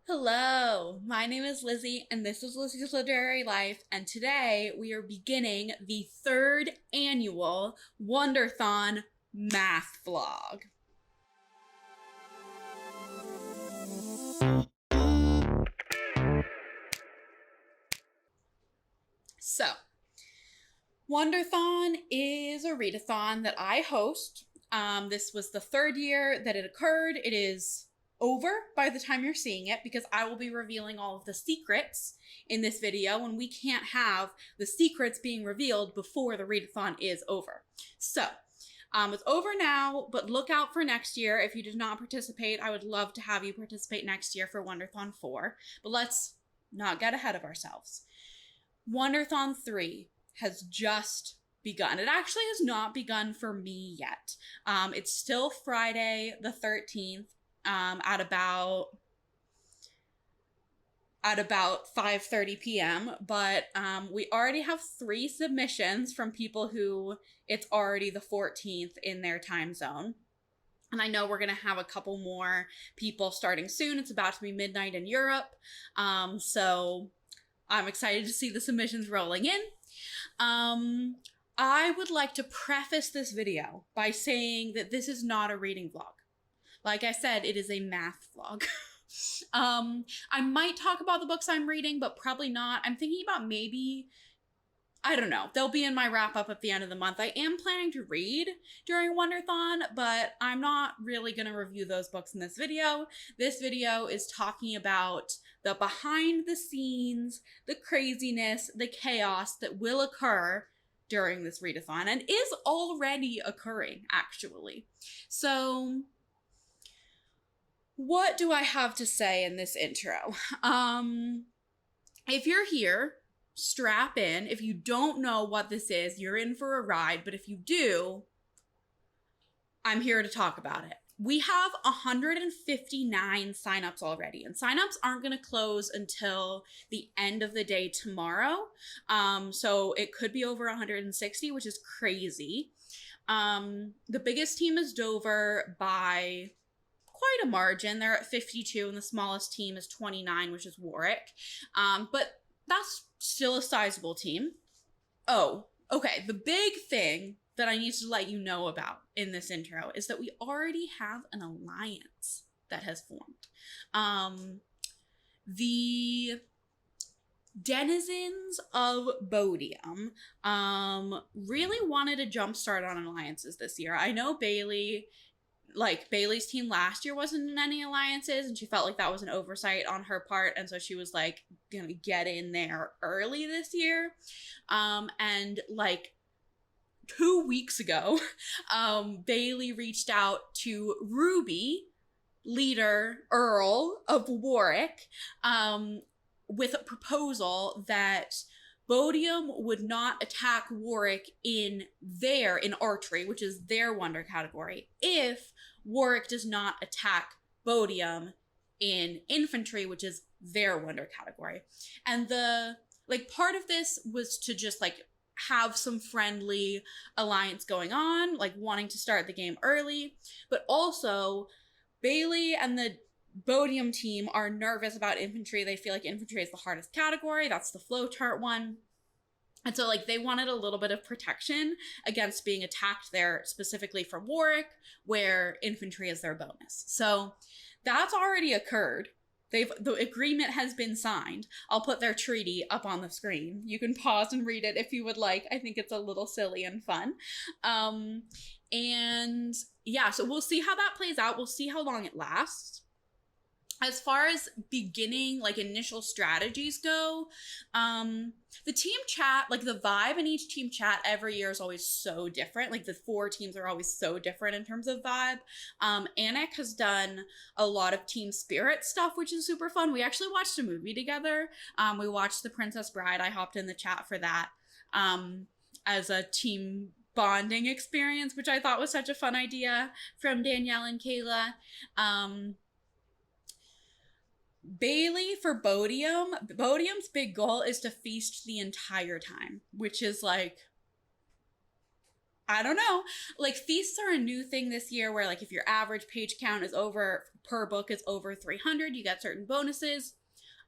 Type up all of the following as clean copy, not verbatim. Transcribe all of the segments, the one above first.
Hello, my name is Lizzie, and this is Lizzie's Literary Life, and today we are beginning the third annual Wonderthon math vlog. So, Wonderthon is a readathon that I host. This was the third year that it occurred. It is over by the time you're seeing it because I will be revealing all of the secrets in this video, and we can't have the secrets being revealed before the readathon is over. So, it's over now, but look out for next year. If you did not participate, I would love to have you participate next year for Wonderthon 4, but let's not get ahead of ourselves. Wonderthon 3 has just begun. It actually has not begun for me yet. It's still Friday the 13th at about 5:30 p.m. But we already have 3 submissions from people who it's already the 14th in their time zone. And I know we're going to have a couple more people starting soon. It's about to be midnight in Europe. So I'm excited to see the submissions rolling in. I would like to preface this video by saying that this is not a reading vlog. Like I said, it is a math vlog. I might talk about the books I'm reading, but probably not. I'm thinking about maybe, I don't know. They'll be in my wrap up at the end of the month. I am planning to read during Wonderthon, but I'm not really going to review those books in this video. This video is talking about the behind the scenes, the craziness, the chaos that will occur during this readathon and is already occurring, actually. So, what do I have to say in this intro? If you're here, strap in. If you don't know what this is, you're in for a ride. But if you do, I'm here to talk about it. We have 159 signups already, and signups aren't going to close until the end of the day tomorrow. So it could be over 160, which is crazy. The biggest team is Dover by quite a margin. They're at 52, and the smallest team is 29, which is Warwick. But that's still a sizable team. Oh, okay. The big thing that I need to let you know about in this intro is that we already have an alliance that has formed. The denizens of Bodium really wanted a jumpstart on alliances this year. I know Bailey's team last year wasn't in any alliances, and she felt like that was an oversight on her part, and so she was like gonna get in there early this year. And like 2 weeks ago, Bailey reached out to Ruby, leader Earl of Warwick, with a proposal that Bodium would not attack Warwick in archery, which is their wonder category, if Warwick does not attack Bodium in infantry, which is their wonder category. And part of this was to just have some friendly alliance going on, wanting to start the game early, but also Bailey and the Bodium team are nervous about infantry. They feel like infantry is the hardest category. That's the flowchart one. And so they wanted a little bit of protection against being attacked there, specifically from Warwick, where infantry is their bonus. So that's already occurred. The agreement has been signed. I'll put their treaty up on the screen. You can pause and read it if you would like. I think it's a little silly and fun. And yeah, so we'll see how that plays out. We'll see how long it lasts. As far as beginning, initial strategies go, the team chat, the vibe in each team chat every year is always so different. The 4 teams are always so different in terms of vibe. Anik has done a lot of team spirit stuff, which is super fun. We actually watched a movie together. We watched The Princess Bride. I hopped in the chat for that as a team bonding experience, which I thought was such a fun idea from Danielle and Kayla. Bailey for Bodium's big goal is to feast the entire time, which is I don't know. Like, feasts are a new thing this year where, like, if your average page count is over, per book is over 300, you get certain bonuses.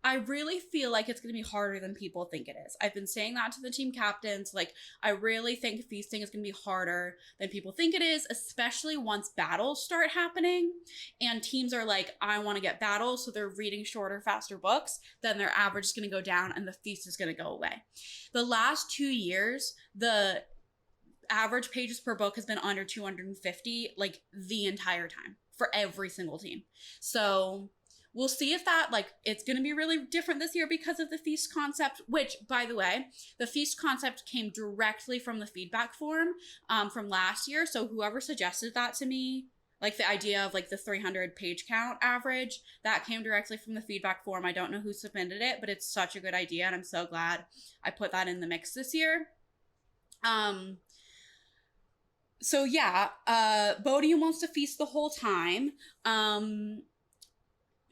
I really feel like it's going to be harder than people think it is. I've been saying that to the team captains. Like, I really think feasting is going to be harder than people think it is, especially once battles start happening and teams are like, I want to get battles, so they're reading shorter, faster books. Then their average is going to go down and the feast is going to go away. The last 2 years, the average pages per book has been under 250, like, the entire time for every single team. So we'll see if that, like, it's going to be really different this year because of the feast concept, which, by the way, the feast concept came directly from the feedback form from last year. So whoever suggested that to me, like the idea of like the 300 page count average, that came directly from the feedback form. I don't know who submitted it, but it's such a good idea. And I'm so glad I put that in the mix this year. So yeah, Bodiam wants to feast the whole time.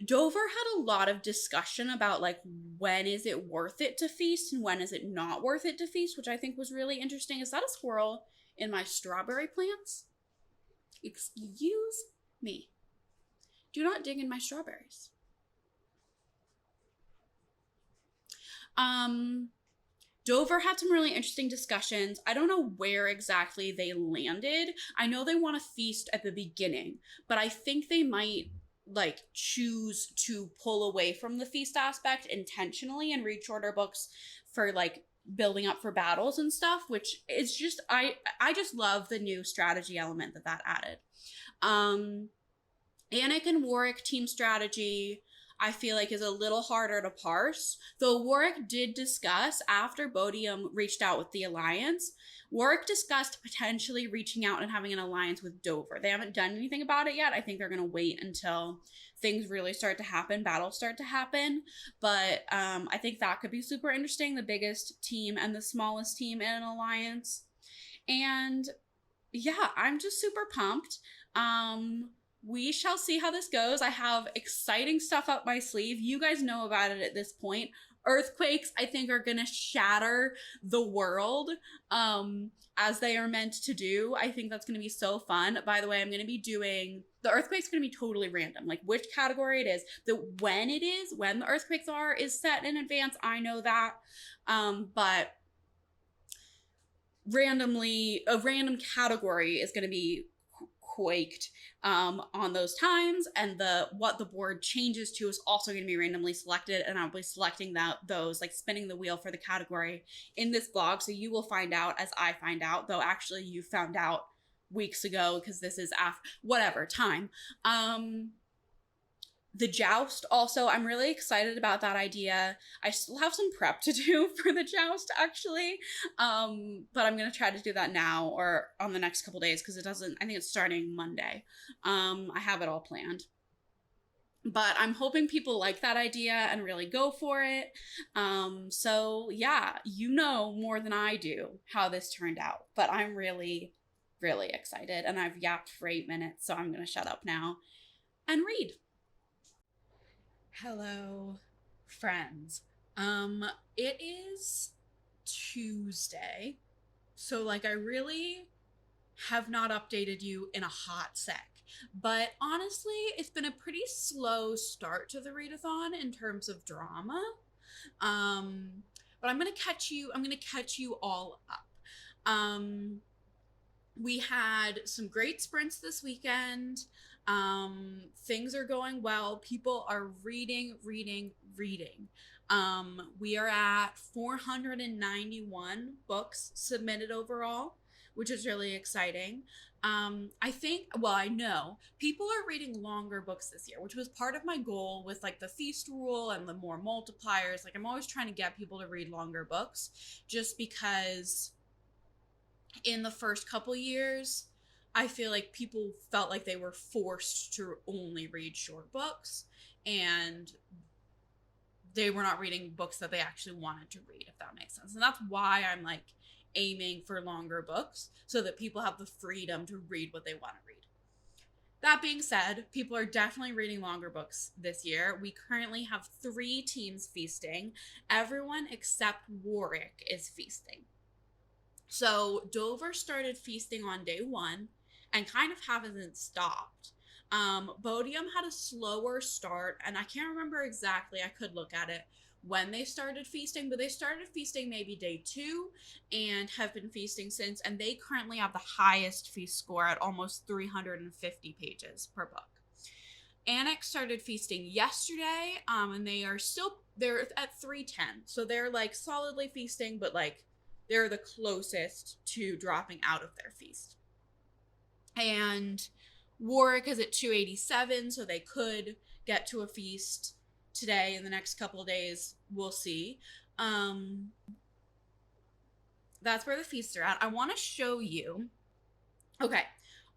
Dover had a lot of discussion about, like, when is it worth it to feast and when is it not worth it to feast, which I think was really interesting. Is that a squirrel in my strawberry plants? Excuse me. Do not dig in my strawberries. Dover had some really interesting discussions. I don't know where exactly they landed. I know they want to feast at the beginning, but I think they might, like, choose to pull away from the feast aspect intentionally and read shorter books for, like, building up for battles and stuff, which is just, I just love the new strategy element that added. Anik and Warwick team strategy, I feel like, is a little harder to parse, though Warwick did discuss, after Bodiam reached out with the alliance, Warwick discussed potentially reaching out and having an alliance with Dover. They haven't done anything about it yet. I think they're going to wait until things really start to happen, battles start to happen. But I think that could be super interesting, the biggest team and the smallest team in an alliance. And yeah, I'm just super pumped. We shall see how this goes. I have exciting stuff up my sleeve. You guys know about it at this point. Earthquakes, I think, are gonna shatter the world, as they are meant to do. I think that's gonna be so fun. By the way, I'm gonna be doing, the earthquake's gonna be totally random, like which category it is. When the earthquakes are, is set in advance. I know that, but randomly, a random category is gonna be quaked on those times, and what the board changes to is also going to be randomly selected, and I'll be selecting those, like spinning the wheel for the category in this vlog, so you will find out as I find out, though actually you found out weeks ago because this is after whatever time. The joust also, I'm really excited about that idea. I still have some prep to do for the joust, actually, but I'm going to try to do that now or on the next couple days, because I think it's starting Monday. I have it all planned. But I'm hoping people like that idea and really go for it. So yeah, you know more than I do how this turned out, but I'm really, really excited, and I've yapped for 8 minutes, so I'm going to shut up now and read. Hello, friends. It is Tuesday, so, like, I really have not updated you in a hot sec, but honestly, it's been a pretty slow start to the readathon in terms of drama. But I'm gonna catch you all up. We had some great sprints this weekend. Things are going well. People are reading. We are at 491 books submitted overall, which is really exciting. I know people are reading longer books this year, which was part of my goal with, like, the feast rule and the more multipliers. Like, I'm always trying to get people to read longer books, just because in the first couple years, I feel like people felt like they were forced to only read short books, and they were not reading books that they actually wanted to read, if that makes sense. And that's why I'm, like, aiming for longer books, so that people have the freedom to read what they want to read. That being said, people are definitely reading longer books this year. We currently have 3 teams feasting. Everyone except Warwick is feasting. So Dover started feasting on day one and kind of haven't stopped. Bodiam had a slower start, and I can't remember exactly, I could look at it, when they started feasting, but they started feasting maybe day two and have been feasting since, and they currently have the highest feast score at almost 350 pages per book. Annex started feasting yesterday, and they're at 310, so they're like solidly feasting, but like they're the closest to dropping out of their feast. And Warwick is at 287, so they could get to a feast today in the next couple of days. We'll see. That's where the feasts are at. I want to show you. Okay,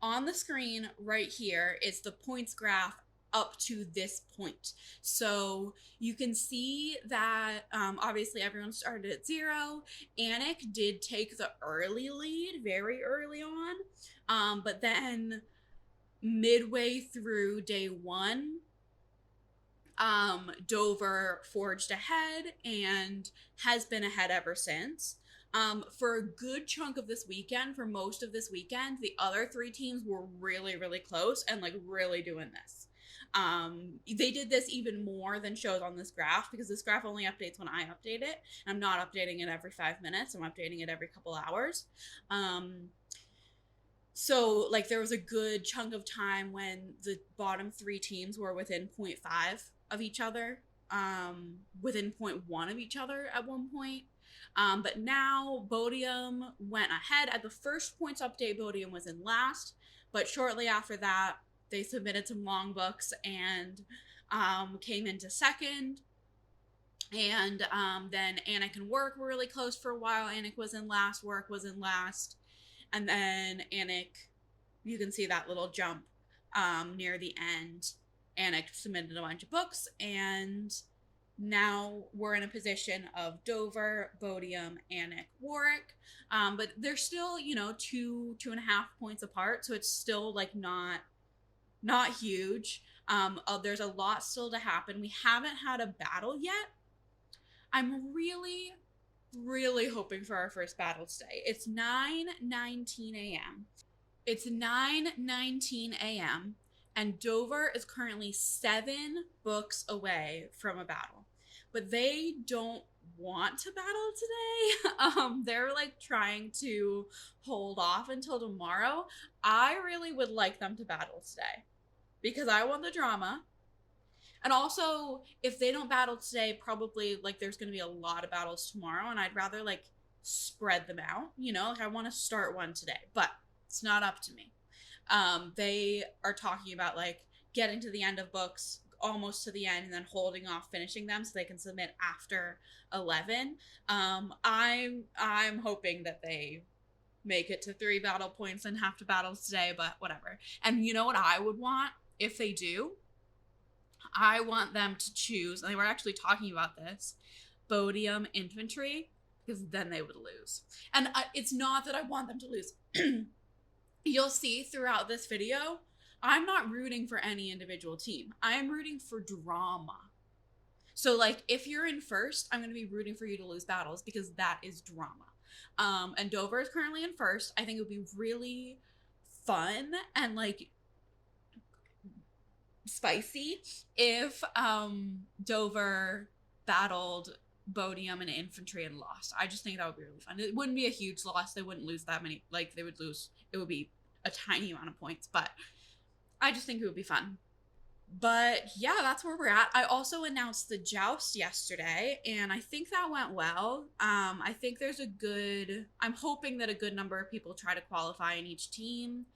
on the screen right here is the points graph up to this point. So you can see that obviously everyone started at 0. Anik did take the early lead very early on, but then midway through day 1, Dover forged ahead and has been ahead ever since. For a good chunk of this weekend, for most of this weekend, the other 3 teams were really, really close and like really doing this. They did this even more than shows on this graph, because this graph only updates when I update it. I'm not updating it every 5 minutes. I'm updating it every couple hours. So like there was a good chunk of time when the bottom 3 teams were within 0.5 of each other, within 0.1 of each other at one point. But now Bodiam went ahead. At the first points update, Bodiam was in last, but shortly after that, they submitted some long books and came into second. And then Anik and Work were really close for a while. Anik was in last, Work was in last. And then Anik, you can see that little jump near the end. Anik submitted a bunch of books, and now we're in a position of Dover, Bodiam, Anik, Warwick. But they're still, 2.5 points apart, so it's still like not huge. There's a lot still to happen. We haven't had a battle yet. I'm really, really hoping for our first battle today. It's 9:19 a.m. It's 9:19 a.m. and Dover is currently 7 books away from a battle. But they don't want to battle today. They're like trying to hold off until tomorrow. I really would like them to battle today because I want the drama. And also, if they don't battle today, probably like there's going to be a lot of battles tomorrow, and I'd rather like spread them out. Like I want to start one today, but it's not up to me. They are talking about like getting to the end of books, almost to the end, and then holding off finishing them so they can submit after 11. I'm hoping that they make it to 3 battle points and have to battle today, but whatever. And you know what I would want if they do? I want them to choose, and they were actually talking about this, Bodiam infantry, because then they would lose. And it's not that I want them to lose. You'll see throughout this video, I'm not rooting for any individual team. I am rooting for drama. So like if you're in first, I'm going to be rooting for you to lose battles because that is drama. And Dover is currently in first. I think it would be really fun and like spicy if Dover battled Bodiam and infantry and lost. I just think that would be really fun. It wouldn't be a huge loss. They wouldn't lose that many. Like they would lose. It would be a tiny amount of points, but I just think it would be fun. But yeah, that's where we're at. I also announced the joust yesterday, and I think that went well. I think I'm hoping that a good number of people try to qualify in each team.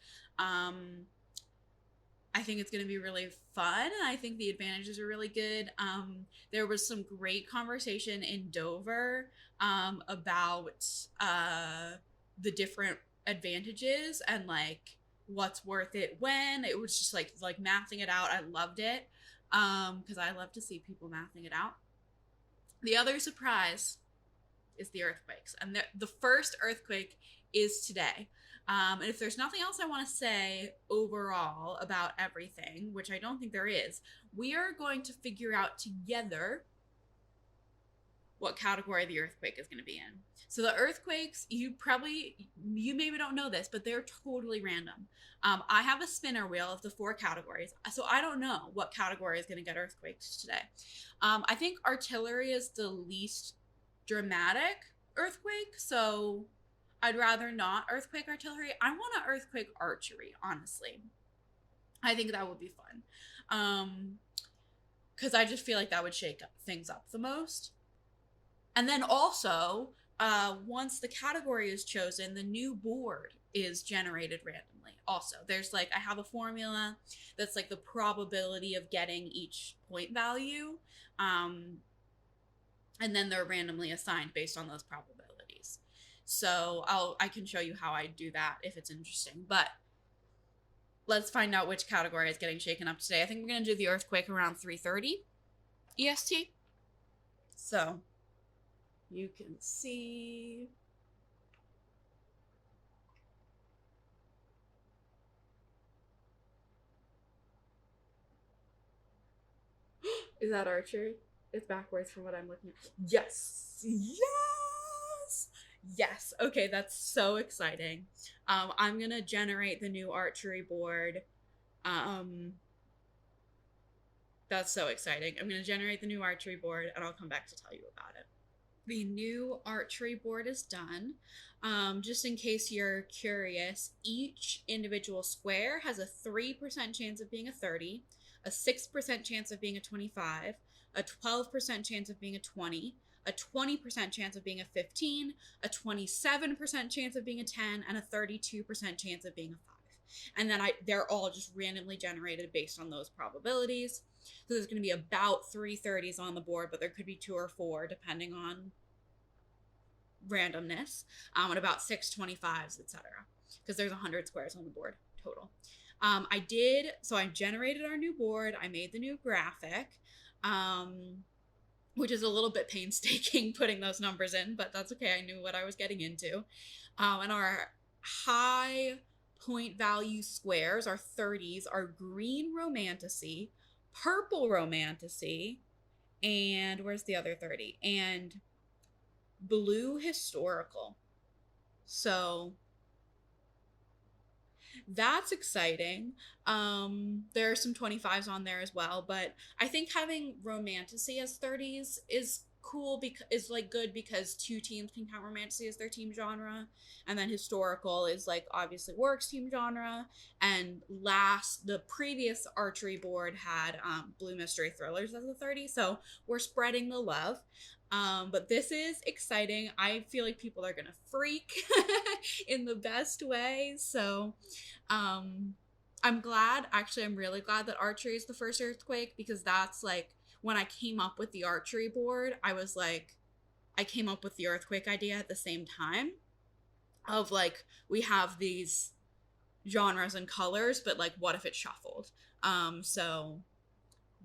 I think it's going to be really fun, and I think the advantages are really good. There was some great conversation in Dover about the different advantages and like what's worth it when. It was just like mathing it out. I loved it because I love to see people mathing it out. The other surprise is the earthquakes, and the first earthquake is today. And if there's nothing else I want to say overall about everything, which I don't think there is, we are going to figure out together what category the earthquake is going to be in. So the earthquakes, you maybe don't know this, but they're totally random. I have a spinner wheel of the 4 categories, so I don't know what category is going to get earthquakes today. I think artillery is the least dramatic earthquake, so I'd rather not earthquake artillery. I want to earthquake archery, honestly. I think that would be fun. Because I just feel like that would shake things up the most. And then also, once the category is chosen, the new board is generated randomly. Also, there's like, I have a formula that's like the probability of getting each point value. And then they're randomly assigned based on those probabilities. So I can show you how I do that if it's interesting. But let's find out which category is getting shaken up today. I think we're going to do the earthquake around 3:30 EST. So you can see. Is that archery? It's backwards from what I'm looking at. Yes. Yes. Yes. Okay, that's so exciting. I'm going to generate the new archery board. That's so exciting. I'm going to generate the new archery board and I'll come back to tell you about it. The new archery board is done. Just in case you're curious, each individual square has a 3% chance of being a 30, a 6% chance of being a 25, a 12% chance of being a 20, a 20% chance of being a 15, a 27% chance of being a 10, and a 32% chance of being a 5. And then they're all just randomly generated based on those probabilities. So there's going to be about 3 30s on the board, but there could be 2 or 4 depending on randomness, and about 6 25s, etc. Because there's 100 squares on the board total. So I generated our new board. I made the new graphic, which is a little bit painstaking putting those numbers in, but that's okay. I knew what I was getting into. And our high point value squares, our 30s, are green romanticy, purple romanticy, and where's the other 30? And blue historical. So that's exciting. There are some 25s on there as well, but I think having romanticy as 30s is cool, because is like good because 2 teams can count romanticy as their team genre, and then historical is like obviously Warwick's team genre. And the previous archery board had blue mystery thrillers as a 30, so we're spreading the love. But this is exciting. I feel like people are gonna freak in the best way. So I'm really glad that archery is the first earthquake, because that's like, when I came up with the archery board, I was like, I came up with the earthquake idea at the same time, of like, we have these genres and colors, but like, what if it shuffled? So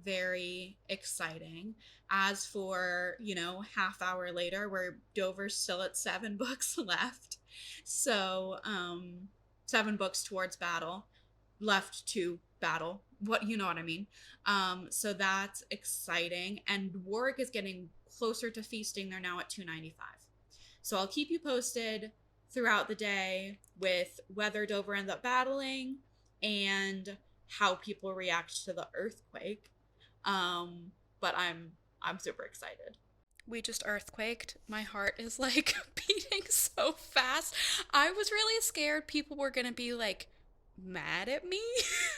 very exciting. As for, half hour later, where Dover's still at 7 books left. So 7 books towards battle, left to battle. You know what I mean? So that's exciting. And Warwick is getting closer to feasting. They're now at 295. So I'll keep you posted throughout the day with whether Dover ends up battling and how people react to the earthquake. But I'm super excited. We just earthquaked. My heart is like beating so fast. I was really scared people were gonna be like mad at me,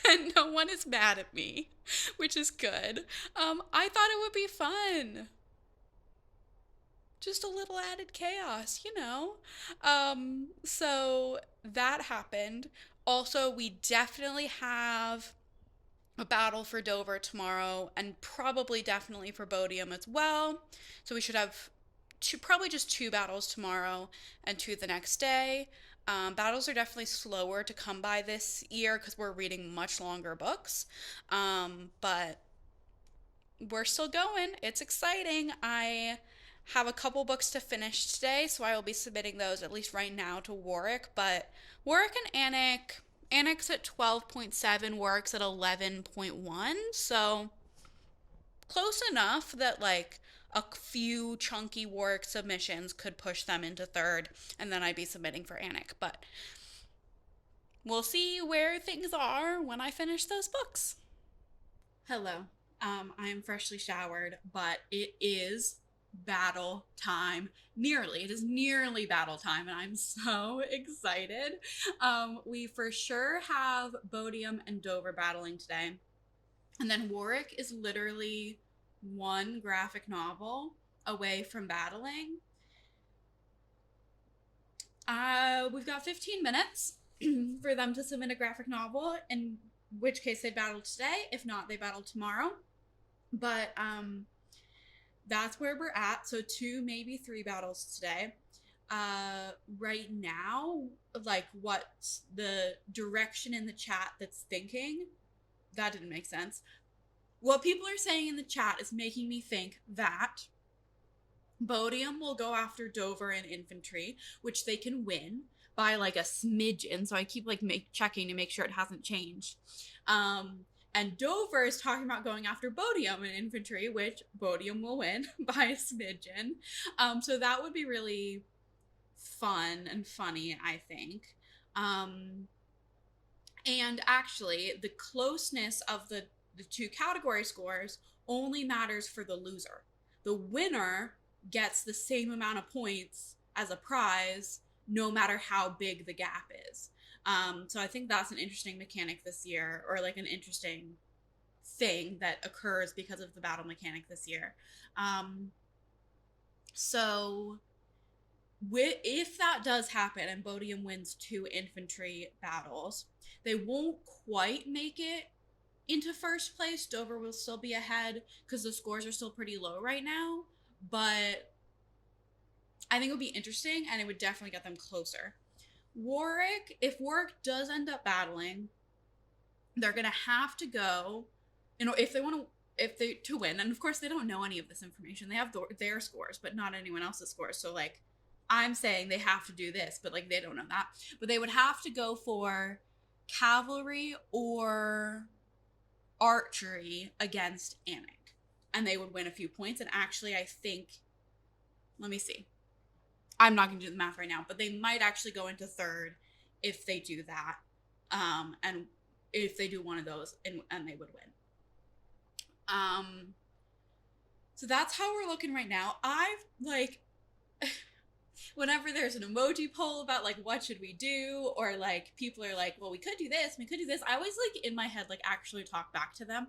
and no one is mad at me, which is good. I thought it would be fun. Just a little added chaos, So that happened. Also, we definitely have a battle for Dover tomorrow, and probably definitely for Bodiam as well. So we should have probably just 2 battles tomorrow and 2 the next day. Battles are definitely slower to come by this year because we're reading much longer books. But we're still going. It's exciting. I have a couple books to finish today, so I will be submitting those at least right now to Warwick. But Warwick and Annick's at 12.7, Warwick's at 11.1. So close enough that like a few chunky Warwick submissions could push them into third, and then I'd be submitting for Anik. But we'll see where things are when I finish those books. Hello. I am freshly showered, but it is battle time. Nearly. It is nearly battle time, and I'm so excited. We for sure have Bodiam and Dover battling today. And then Warwick is literally one graphic novel away from battling. We've got 15 minutes for them to submit a graphic novel, in which case they battle today. If not, they battle tomorrow. But that's where we're at. So 2, maybe 3 battles today. Right now, like, what's the direction in the chat that's thinking? That didn't make sense. What people are saying in the chat is making me think that Bodiam will go after Dover in infantry, which they can win by like a smidgen. So I keep like checking to make sure it hasn't changed. And Dover is talking about going after Bodiam in infantry, which Bodiam will win by a smidgen. So that would be really fun and funny, I think. And actually, the closeness of the 2 category scores only matters for the loser. The winner gets the same amount of points as a prize, no matter how big the gap is. So I think that's an interesting mechanic this year, or like an interesting thing that occurs because of the battle mechanic this year. So if that does happen and Bodiam wins 2 infantry battles, they won't quite make it into first place. Dover will still be ahead because the scores are still pretty low right now, but I think it would be interesting, and it would definitely get them closer. Warwick, if Warwick does end up battling, they're gonna have to go, if they to win, and of course they don't know any of this information. They have their scores, but not anyone else's scores. So like, I'm saying they have to do this, but like they don't know that. But they would have to go for cavalry or archery against Anik, and they would win a few points. And actually, I think, let me see. I'm not going to do the math right now, but they might actually go into third if they do that. And if they do one of those, and they would win. So that's how we're looking right now. I've like, whenever there's an emoji poll about like what should we do, or like people are like, well, we could do this, I always like in my head like actually talk back to them.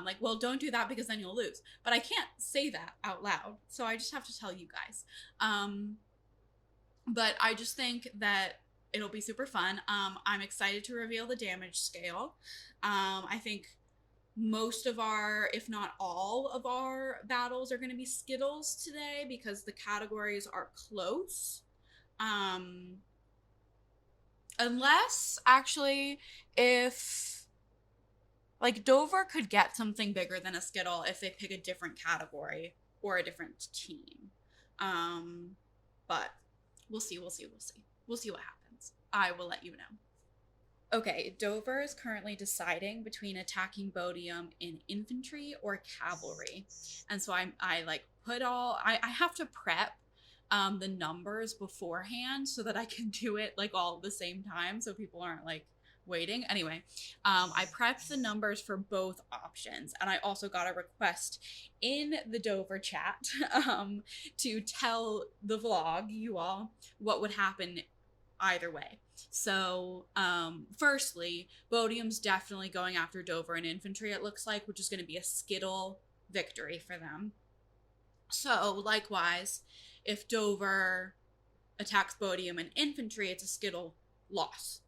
Like, well, don't do that because then you'll lose. But I can't say that out loud, so I just have to tell you guys. But I just think that it'll be super fun. I'm excited to reveal the damage scale. I think most of our, if not all of our battles are going to be Skittles today because the categories are close. Unless, actually, if, like, Dover could get something bigger than a Skittle if they pick a different category or a different team. But we'll see. We'll see what happens. I will let you know. Okay, Dover is currently deciding between attacking Bodiam in infantry or cavalry. And so I have to prep the numbers beforehand so that I can do it like all at the same time so people aren't like waiting. Anyway, I prepped the numbers for both options, and I also got a request in the Dover chat to tell the vlog, you all, what would happen either way. So firstly, Bodiam's definitely going after Dover in infantry, it looks like, which is going to be a Skittle victory for them. So likewise, if Dover attacks Bodiam in infantry, it's a Skittle loss.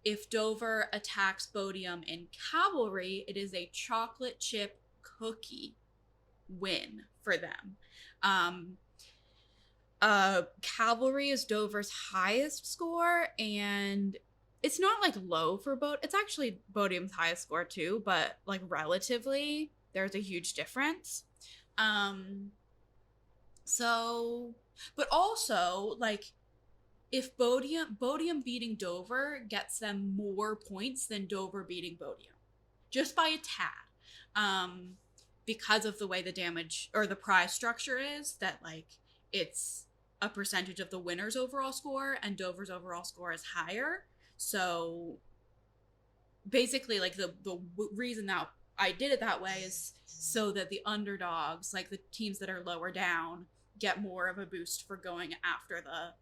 If Dover attacks Bodiam in cavalry, it is a chocolate chip cookie win for them. Cavalry is Dover's highest score, and it's not like low for it's actually Bodiam's highest score too, but like relatively there's a huge difference. So, but also like, if Bodiam beating Dover gets them more points than Dover beating Bodiam, just by a tad. because of the way the damage or the prize structure is, that like it's a percentage of the winner's overall score, and Dover's overall score is higher. So basically, like the reason that I did it that way is so that the underdogs, like the teams that are lower down, get more of a boost for going after the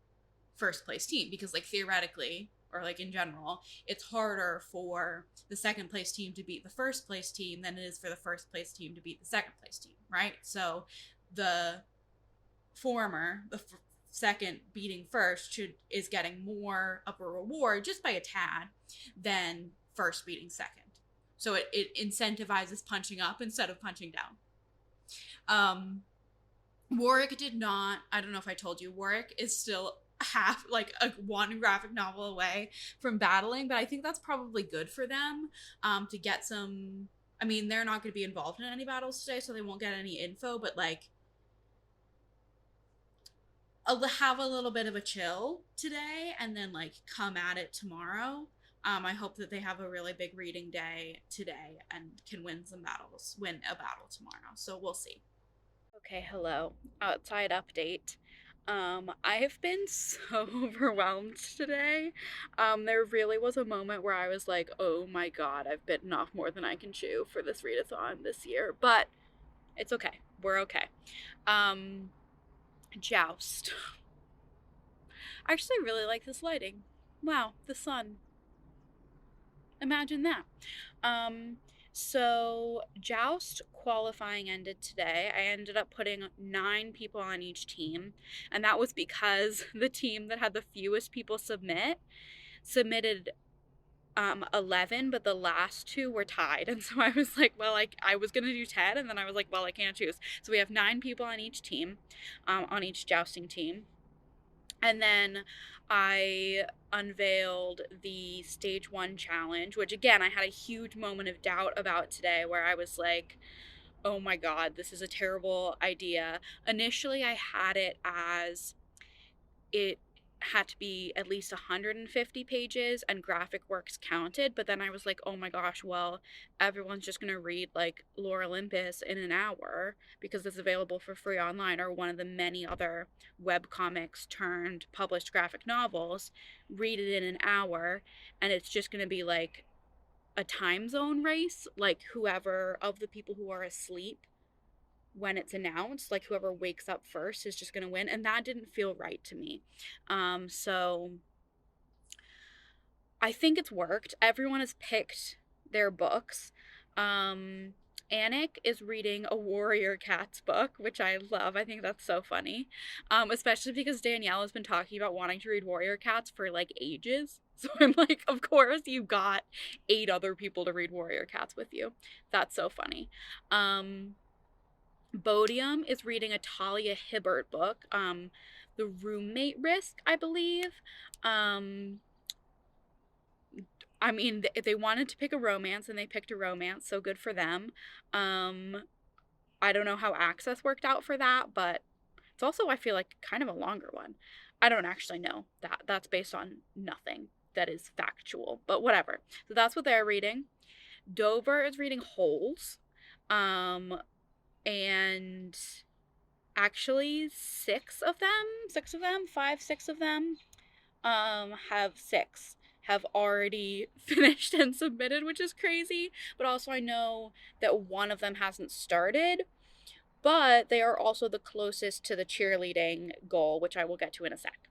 first place team, because like theoretically, or like in general, it's harder for the second place team to beat the first place team than it is for the first place team to beat the second place team, right? So the former, the second beating first, is getting more of a reward just by a tad than first beating second. So it incentivizes punching up instead of punching down. Warwick did not, I don't know if I told you, Warwick is still half, like a one graphic novel away from battling, but I think that's probably good for them, to get some, I mean, they're not going to be involved in any battles today, so they won't get any info, but like have a little bit of a chill today and then like come at it tomorrow. I hope that they have a really big reading day today and can win a battle tomorrow. So we'll see. Okay, hello. Outside update. I have been so overwhelmed today. There really was a moment where I was like, oh my god, I've bitten off more than I can chew for this readathon this year. But it's okay. We're okay. Joust. I actually really like this lighting. Wow, the sun. Imagine that. So Joust qualifying ended today. I ended up putting 9 people on each team, and that was because the team that had the fewest people submitted 11, but the last 2 were tied. And so I was like, well, I was gonna do 10, and then I was like, well, I can't choose. So we have 9 people on each team, on each jousting team. And then I unveiled the stage 1 challenge, which again, I had a huge moment of doubt about today, where I was like, oh my god, this is a terrible idea. Initially, I had it as it had to be at least 150 pages and graphic works counted, but then I was like, oh my gosh, well, everyone's just going to read like Lore Olympus in an hour because it's available for free online, or one of the many other web comics turned published graphic novels, read it in an hour, and it's just going to be like a time zone race, like whoever of the people who are asleep when it's announced, like whoever wakes up first is just going to win, and that didn't feel right to me. So I think it's worked. Everyone has picked their books. Anik is reading a Warrior Cats book, which I love. I think that's so funny, especially because Danielle has been talking about wanting to read Warrior Cats for like ages. So I'm like, of course you got 8 other people to read Warrior Cats with you. That's so funny. Bodium is reading a Talia Hibbert book, The Roommate Risk, I believe. I mean, they wanted to pick a romance, and they picked a romance, so good for them. I don't know how access worked out for that, but it's also, I feel like, kind of a longer one. I don't actually know. That's based on nothing that is factual, but whatever. So that's what they're reading. Dover is reading Holes. And actually 6 of them, 5, 6 of them, have already finished and submitted, which is crazy. But also I know that one of them hasn't started, but they are also the closest to the cheerleading goal, which I will get to in a sec.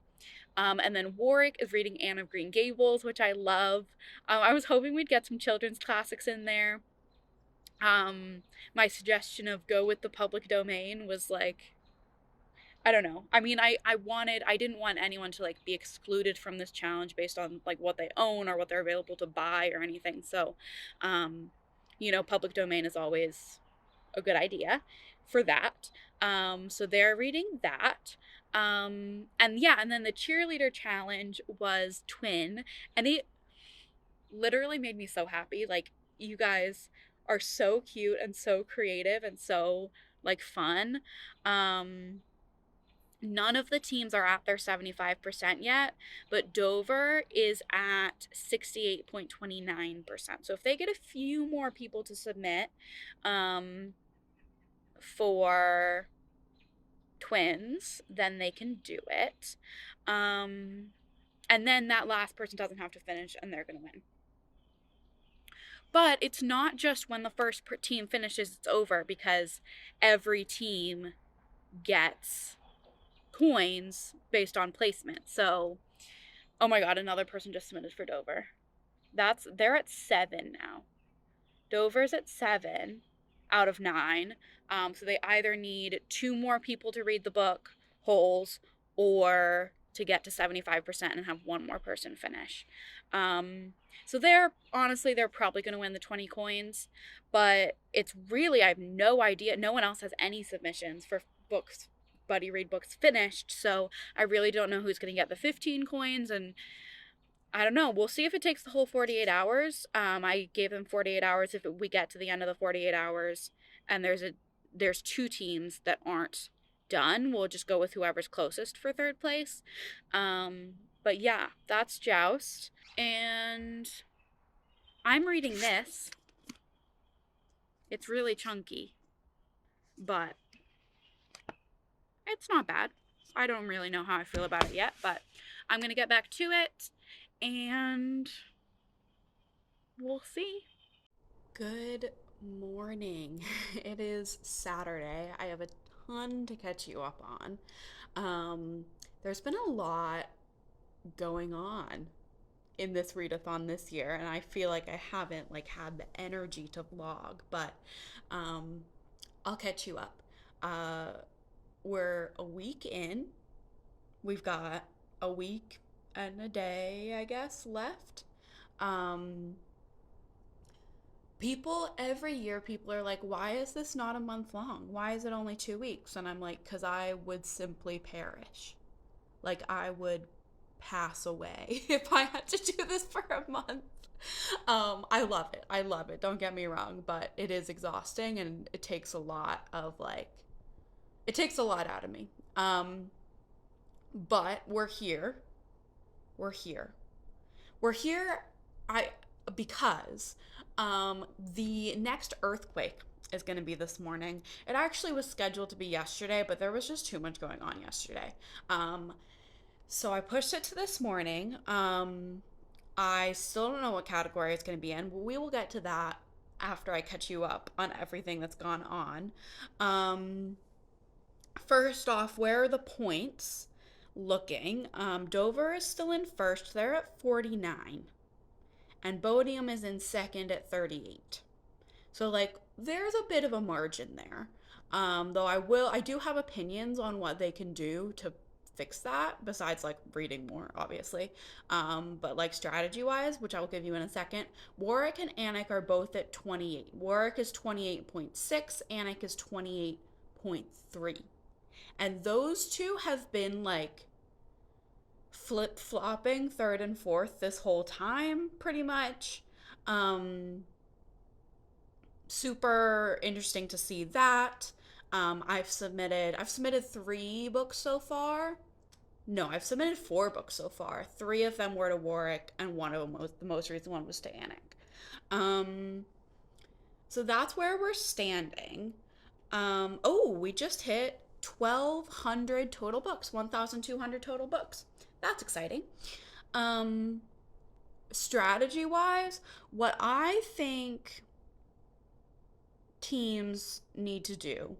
And then Warwick is reading Anne of Green Gables, which I love. I was hoping we'd get some children's classics in there. My suggestion of go with the public domain was like, I don't know. I mean, I didn't want anyone to like be excluded from this challenge based on like what they own or what they're available to buy or anything. So, public domain is always a good idea for that. So they're reading that. And then the cheerleader challenge was twin, and it literally made me so happy. Like, you guys are so cute and so creative and so like fun. None of the teams are at their 75% yet, but Dover is at 68.29%. So if they get a few more people to submit, for twins, then they can do it. And then that last person doesn't have to finish and they're going to win. But it's not just when the first team finishes, it's over, because every team gets coins based on placement. So, oh my god, another person just submitted for Dover. They're at 7 now. Dover's at 7 out of 9. So they either need 2 more people to read the book wholes, or to get to 75% and have 1 more person finish. So they're probably going to win the 20 coins, but it's really, I have no idea. No one else has any submissions for books, buddy read books finished. So I really don't know who's going to get the 15 coins, and I don't know. We'll see if it takes the whole 48 hours. I gave them 48 hours. If we get to the end of the 48 hours and there's 2 teams that aren't done, we'll just go with whoever's closest for 3rd place. But yeah, that's Joust. And I'm reading this. It's really chunky, but it's not bad. I don't really know how I feel about it yet, but I'm going to get back to it and we'll see. Good morning. It is Saturday. I have a ton to catch you up on. There's been a lot going on in this readathon this year, and I feel like I haven't had the energy to vlog, but I'll catch you up. We're a week in. We've got a week and a day, I guess, left. Every year, people are like, why is this not a month long? Why is it only 2 weeks? And I'm like, because I would simply perish. I would pass away if I had to do this for a month. I love it. I love it. Don't get me wrong, but it is exhausting and it takes a lot of it takes a lot out of me. But we're here. We're here. We're here because the next earthquake is going to be this morning. It actually was scheduled to be yesterday, but there was just too much going on yesterday. So I pushed it to this morning. I still don't know what category it's going to be in. We will get to that after I catch you up on everything that's gone on. First off, where are the points looking? Dover is still in first. They're at 49. And Bodiam is in second at 38. So there's a bit of a margin there. Though I do have opinions on what they can do to fix that, besides reading more, obviously. But strategy wise, which I'll give you in a second, Warwick and Anik are both at 28. Warwick is 28.6, Anik is 28.3. And those two have been flip-flopping 3rd and 4th this whole time, pretty much. Super interesting to see that. I've submitted 3 books so far. No, I've submitted 4 books so far. 3 of them were to Warwick, and one of them the most recent one was to Anik. So that's where we're standing. We just hit 1,200 total books, 1,200 total books. That's exciting. Strategy wise, what I think teams need to do,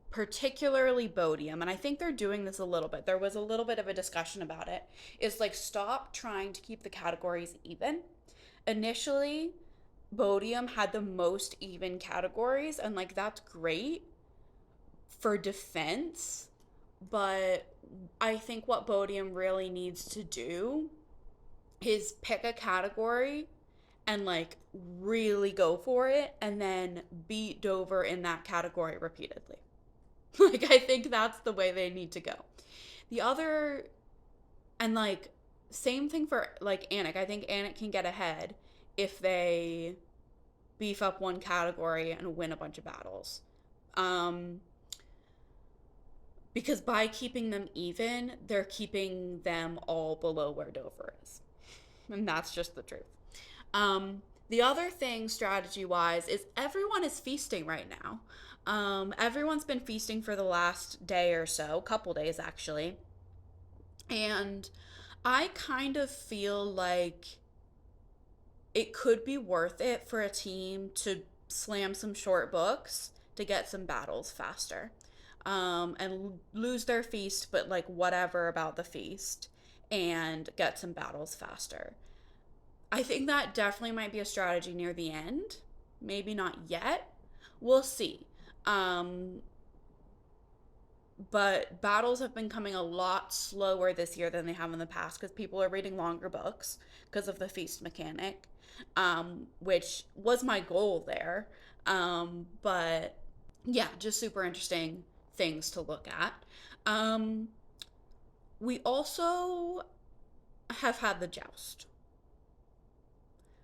particularly Bodiam, and I think they're doing this a little bit. There was a little bit of a discussion about it, is stop trying to keep the categories even. Initially, Bodiam had the most even categories, and that's great for defense, but I think what Bodiam really needs to do is pick a category and really go for it, and then beat Dover in that category repeatedly. I think that's the way they need to go. The other, and same thing for Anik. I think Anik can get ahead if they beef up one category and win a bunch of battles. Because by keeping them even, they're keeping them all below where Dover is. And that's just the truth. The other thing, strategy wise, is everyone is feasting right now. Everyone's been feasting for the last day or so, couple days actually. And I kind of feel like it could be worth it for a team to slam some short books to get some battles faster. And lose their feast, but like whatever about the feast, and get some battles faster. I think that definitely might be a strategy near the end. Maybe not yet. We'll see. Um, but battles have been coming a lot slower this year than they have in the past because people are reading longer books because of the feast mechanic, which was my goal there. But yeah, just super interesting things to look at. Um, we also have had the joust,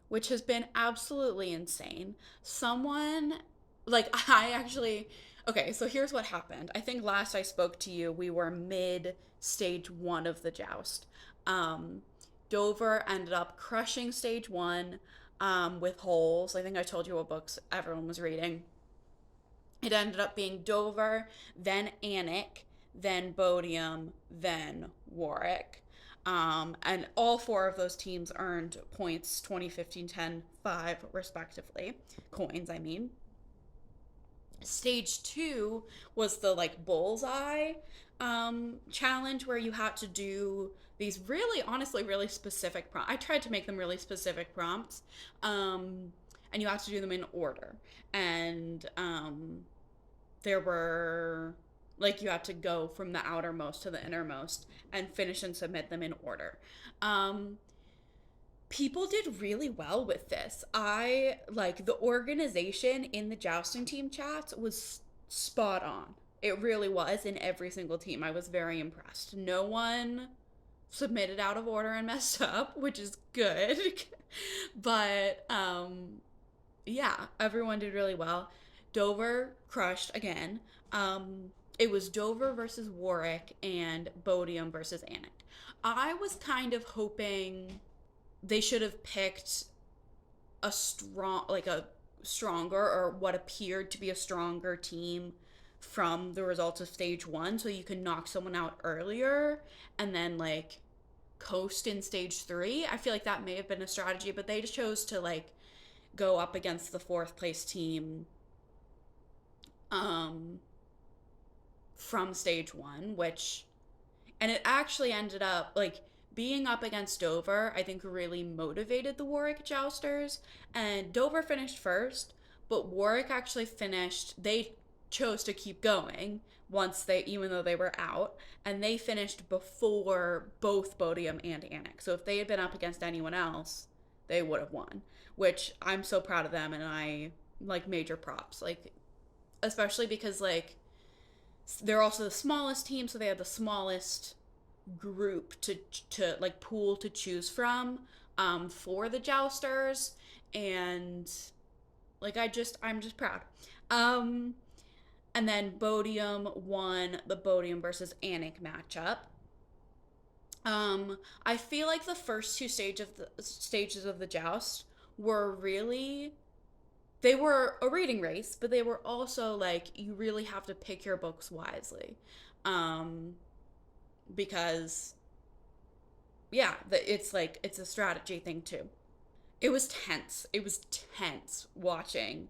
which has been absolutely insane. Someone, like, I actually, okay, so here's what happened. I think last I spoke to you, we were mid stage one of the joust. Um, Dover ended up crushing stage one with holes. I think I told you what books everyone was reading. It ended up being Dover, then Anik, then Bodiam, then Warwick. And all four of those teams earned points 20, 15, 10, 5, respectively. Coins, I mean. Stage two was the like bullseye challenge where you had to do these really, honestly, really specific prompts. I tried to make them really specific prompts. And you have to do them in order. And there were like you had to go from the outermost to the innermost and finish and submit them in order. Um, People did really well with this. I like the organization in the jousting team chats was spot on. It really was in every single team. I was very impressed. No one submitted out of order and messed up, which is good. But yeah, everyone did really well. Dover crushed again. It was Dover versus Warwick and Bodiam versus Anik. I was kind of hoping they should have picked a strong, like a stronger or what appeared to be a stronger team from the results of stage one, so you can knock someone out earlier and then like coast in stage three. I feel like that may have been a strategy, but they just chose to like go up against the fourth place team um from stage one, which, and it actually ended up like being up against Dover, I think really motivated the Warwick jousters. And Dover finished first, but Warwick actually finished, they chose to keep going once they, even though they were out, and they finished before both Bodiam and Anik. So if they had been up against anyone else, they would have won, which I'm so proud of them. And I like major props, like, especially because like they're also the smallest team, so they had the smallest group to like pool to choose from for the jousters. And like I'm just proud. And then Bodiam won the Bodiam versus Anik matchup. I feel like the first two stages of the joust were really, they were a reading race, but they were also like you really have to pick your books wisely. Because yeah, it's like it's a strategy thing too. It was tense. It was tense watching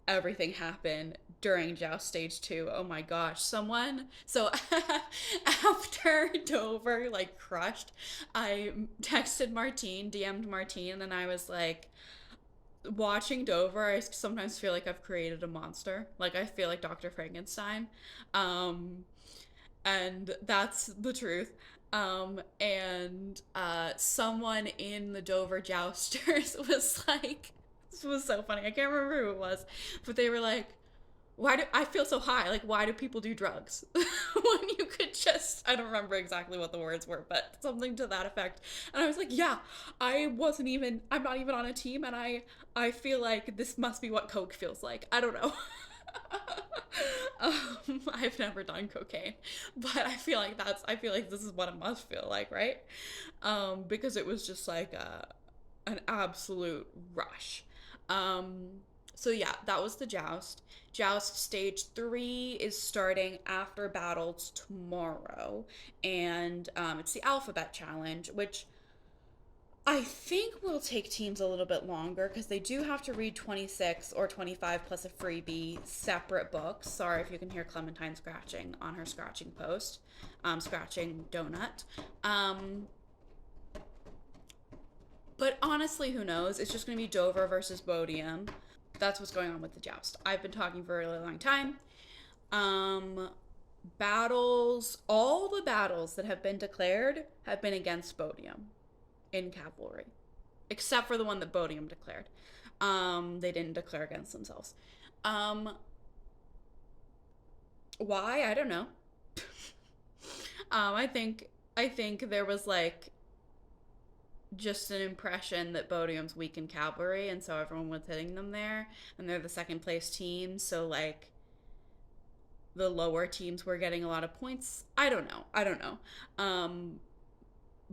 everything happen during joust stage two. Oh my gosh, someone, so after Dover like crushed, I texted Martine, DM'd Martine, and I was like, watching Dover, I sometimes feel like I've created a monster. Like I feel like Dr. Frankenstein. And that's the truth. And someone in the Dover jousters was like, this was so funny. I can't remember who it was, but they were like, why do I feel so high? Like, why do people do drugs when you could just, I don't remember exactly what the words were, but something to that effect. And I was like, yeah, I'm not even on a team, and I feel like this must be what Coke feels like. I don't know. I've never done cocaine, but I feel like this is what it must feel like, right? Because it was just like an absolute rush. So yeah, that was the joust. Joust stage 3 is starting after battles tomorrow, and it's the alphabet challenge, which I think will take teams a little bit longer because they do have to read 26 or 25 plus a freebie separate books. Sorry if you can hear Clementine scratching on her scratching post, scratching donut. But honestly, who knows? It's just going to be Dover versus Bodiam. That's what's going on with the joust. I've been talking for a really long time. Battles, all the battles that have been declared have been against Bodiam in cavalry, except for the one that Bodiam declared. They didn't declare against themselves. Why? I don't know. I think there was like just an impression that Bodiam's weak in cavalry, and so everyone was hitting them there, and they're the second place team, so like the lower teams were getting a lot of points. I don't know.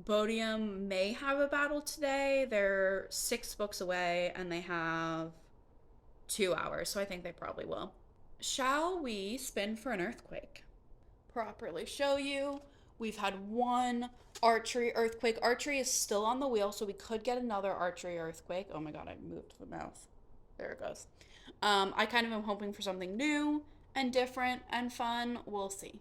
Bodiam may have a battle today. They're 6 books away, and they have 2 hours, so I think they probably will. Shall we spin for an earthquake? Properly show you. We've had one archery earthquake. Archery is still on the wheel, so we could get another archery earthquake. Oh my god, I moved the mouse. There it goes. I kind of am hoping for something new and different and fun. We'll see.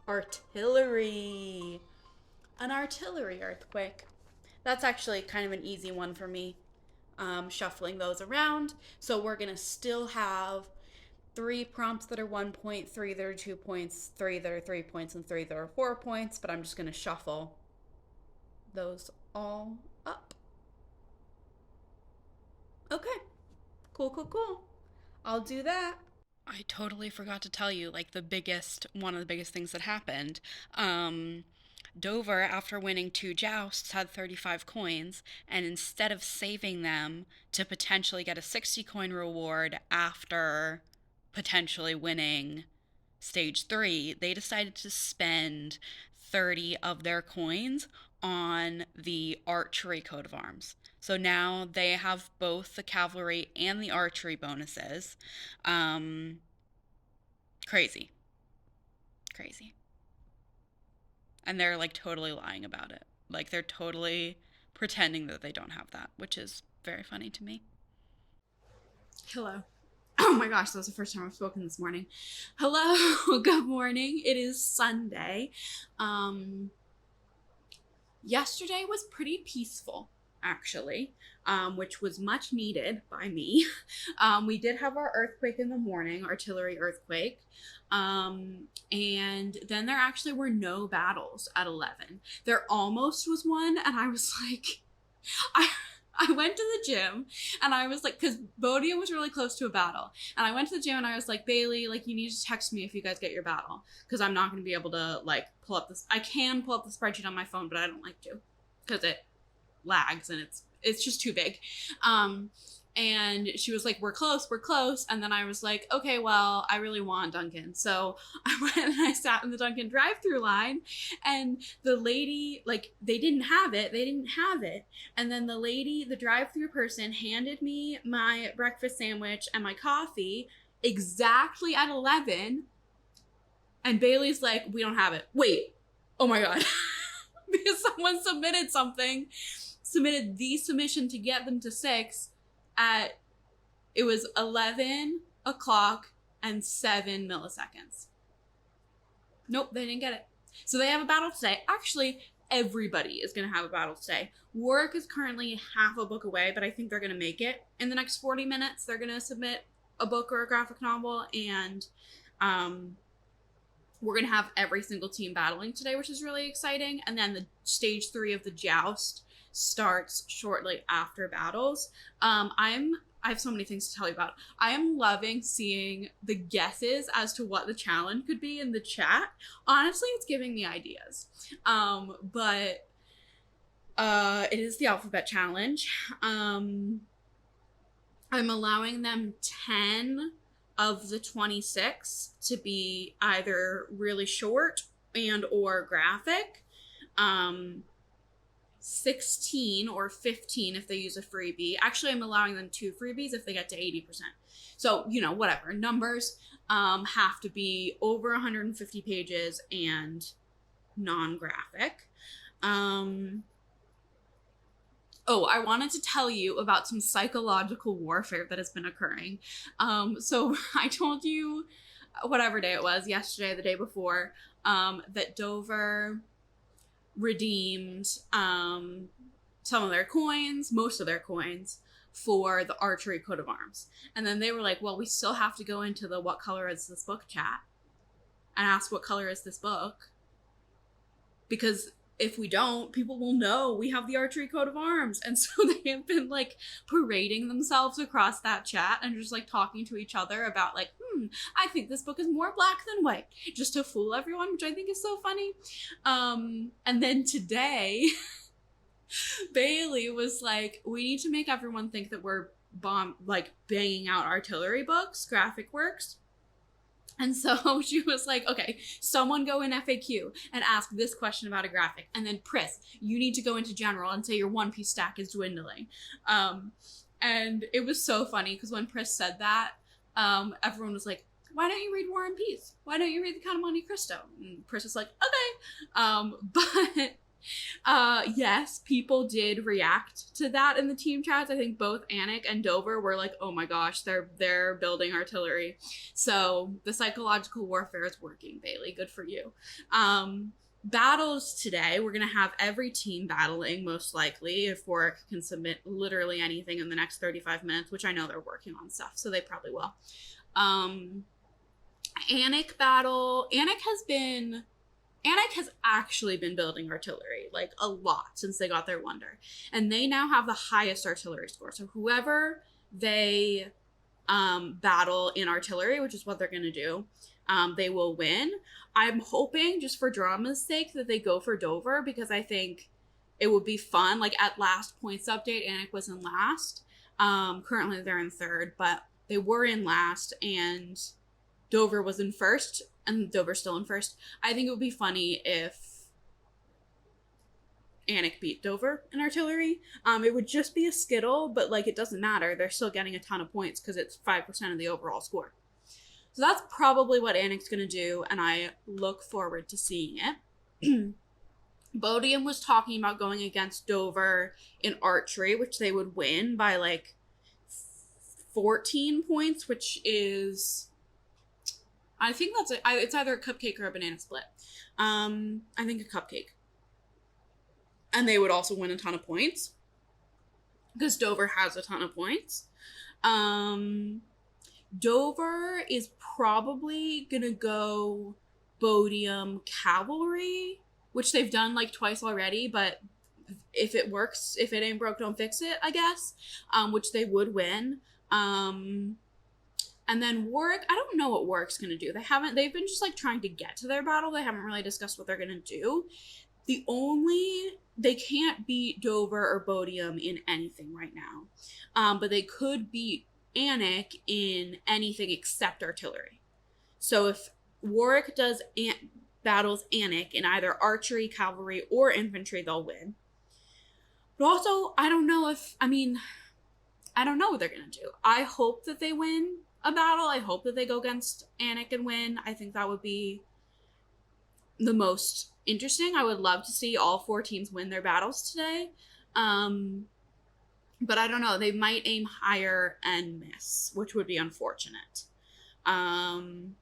Artillery. An artillery earthquake. That's actually kind of an easy one for me, shuffling those around. So we're going to still have 3 prompts that are 1 point, 3 that are 2 points, 3 that are 3 points, and 3 that are 4 points, but I'm just going to shuffle those all up. Okay. Cool. I'll do that. I totally forgot to tell you, like, one of the biggest things that happened. Dover, after winning 2 jousts, had 35 coins, and instead of saving them to potentially get a 60 coin reward after potentially winning stage 3, they decided to spend 30 of their coins on the archery coat of arms. So now they have both the cavalry and the archery bonuses. Crazy. And they're like totally lying about it. Like they're totally pretending that they don't have that, which is very funny to me. Hello. Oh my gosh, that was the first time I've spoken this morning. Hello, good morning. It is Sunday. Yesterday was pretty peaceful, actually, which was much needed by me. We did have our earthquake in the morning, artillery earthquake. And then there actually were no battles at 11. There almost was one, and I was like, I went to the gym and I was like, because Bodiam was really close to a battle. And I went to the gym and I was like, Bailey, like, you need to text me if you guys get your battle. Because I'm not going to be able to, like, pull up this. I can pull up the spreadsheet on my phone, but I don't like to. Because it lags and it's just too big. And she was like, we're close. And then I was like, okay, well, I really want Dunkin'. So I went and I sat in the Dunkin' drive-thru line, and the lady, like, they didn't have it. And then the lady, the drive-thru person, handed me my breakfast sandwich and my coffee exactly at 11. And Bailey's like, we don't have it. Wait. Oh my God. Because someone submitted the submission to get them to 6 at, it was 11 o'clock and 7 milliseconds. Nope, they didn't get it. So they have a battle today. Actually, everybody is going to have a battle today. Warwick is currently half a book away, but I think they're going to make it. In the next 40 minutes, they're going to submit a book or a graphic novel, and we're going to have every single team battling today, which is really exciting. And then the stage 3 of the joust starts shortly after battles. I have so many things to tell you about. I am loving seeing the guesses as to what the challenge could be in the chat. Honestly, it's giving me ideas. But it is the alphabet challenge. I'm allowing them 10 of the 26 to be either really short and or graphic. 16 or 15 if they use a freebie. Actually, I'm allowing them 2 freebies if they get to 80%. So, you know, whatever. Numbers have to be over 150 pages and non-graphic. Oh, I wanted to tell you about some psychological warfare that has been occurring. So I told you, whatever day it was, yesterday, the day before, that Dover redeemed some of their coins, most of their coins, for the archery coat of arms. And then they were like, well, we still have to go into the what color is this book chat and ask what color is this book. Because if we don't, people will know we have the archery coat of arms. And so they have been like parading themselves across that chat and just like talking to each other about like, I think this book is more black than white, just to fool everyone, which I think is so funny. And then today, Bailey was like, we need to make everyone think that we're banging out artillery books, graphic works. And so she was like, okay, someone go in FAQ and ask this question about a graphic. And then Pris, you need to go into general and say your One Piece stack is dwindling. And it was so funny because when Pris said that, everyone was like, why don't you read War and Peace? Why don't you read the Count of Monte Cristo? And Pris was like, okay. But yes, people did react to that in the team chats. I think both Anik and Dover were like, oh my gosh, they're building artillery. So the psychological warfare is working, Bailey. Good for you. Battles today, we're going to have every team battling, most likely, if Warwick can submit literally anything in the next 35 minutes, which I know they're working on stuff, so they probably will. Anik battle. Anik has actually been building artillery, like, a lot since they got their Wonder. And they now have the highest artillery score. So whoever they battle in artillery, which is what they're going to do, they will win. I'm hoping, just for drama's sake, that they go for Dover, because I think it would be fun. Like, at last points update, Anik was in last. Currently, they're in third, but they were in last, and Dover was in first. And Dover's still in first. I think it would be funny if Anik beat Dover in artillery. It would just be a skittle, but like it doesn't matter. They're still getting a ton of points because it's 5% of the overall score. So that's probably what Anik's going to do, and I look forward to seeing it. Bodiam was talking about going against Dover in archery, which they would win by like 14 points, which is... I think that's it. It's either a cupcake or a banana split. I think a cupcake. And they would also win a ton of points, because Dover has a ton of points. Dover is probably going to go Bodiam Cavalry, which they've done like twice already, but if it works, if it ain't broke, don't fix it, I guess, which they would win. And then Warwick, I don't know what Warwick's going to do. They've been just like trying to get to their battle. They haven't really discussed what they're going to do. They can't beat Dover or Bodiam in anything right now. But they could beat Anik in anything except artillery. So if Warwick battles Anik in either archery, cavalry, or infantry, they'll win. But also, I don't know what they're going to do. I hope that they win a battle. I hope that they go against Anik and win. I think that would be the most interesting. I would love to see all 4 teams win their battles today. But I don't know. They might aim higher and miss, which would be unfortunate. Honestly,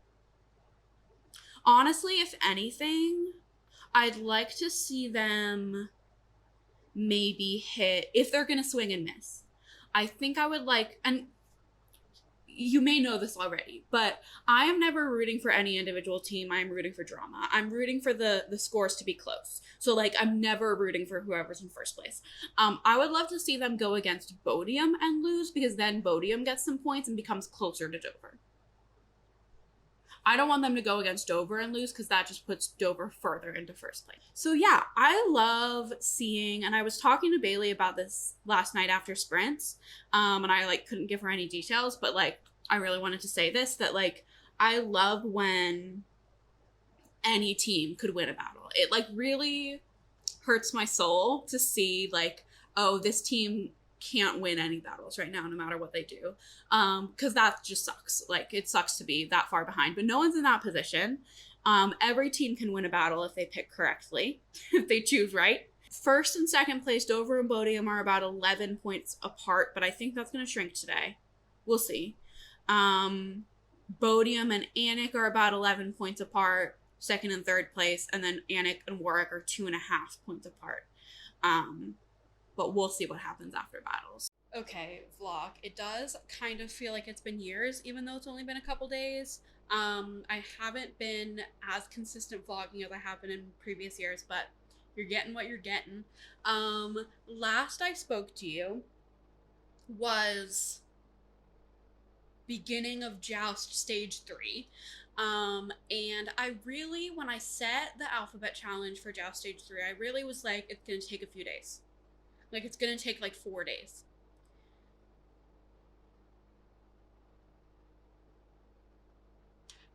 if anything, I'd like to see them maybe hit, if they're going to swing and miss. I think I would like, and you may know this already, but I am never rooting for any individual team. I'm rooting for drama. I'm rooting for the scores to be close. So, like, I'm never rooting for whoever's in first place. I would love to see them go against Bodiam and lose, because then Bodiam gets some points and becomes closer to Dover. I don't want them to go against Dover and lose, because that just puts Dover further into first place. So yeah, I love seeing, and I was talking to Bailey about this last night after sprints, and I like couldn't give her any details, but like I really wanted to say this, that like I love when any team could win a battle. It like really hurts my soul to see like, oh, this team can't win any battles right now no matter what they do, because that just sucks. Like it sucks to be that far behind, but no one's in that position. Every team can win a battle if they pick correctly, if they choose right. First and second place, Dover and Bodiam are about 11 points apart, but I think that's going to shrink today. We'll see. Bodiam and Anik are about 11 points apart, second and third place, and then Anik and Warwick are 2.5 points apart. But we'll see what happens after battles. Okay, vlog. It does kind of feel like it's been years, even though it's only been a couple days. I haven't been as consistent vlogging as I have been in previous years, but you're getting what you're getting. Last I spoke to you was beginning of Joust Stage 3. And I really, when I set the alphabet challenge for Joust Stage 3, I really was like, it's gonna take a few days. Like, it's gonna take like 4 days.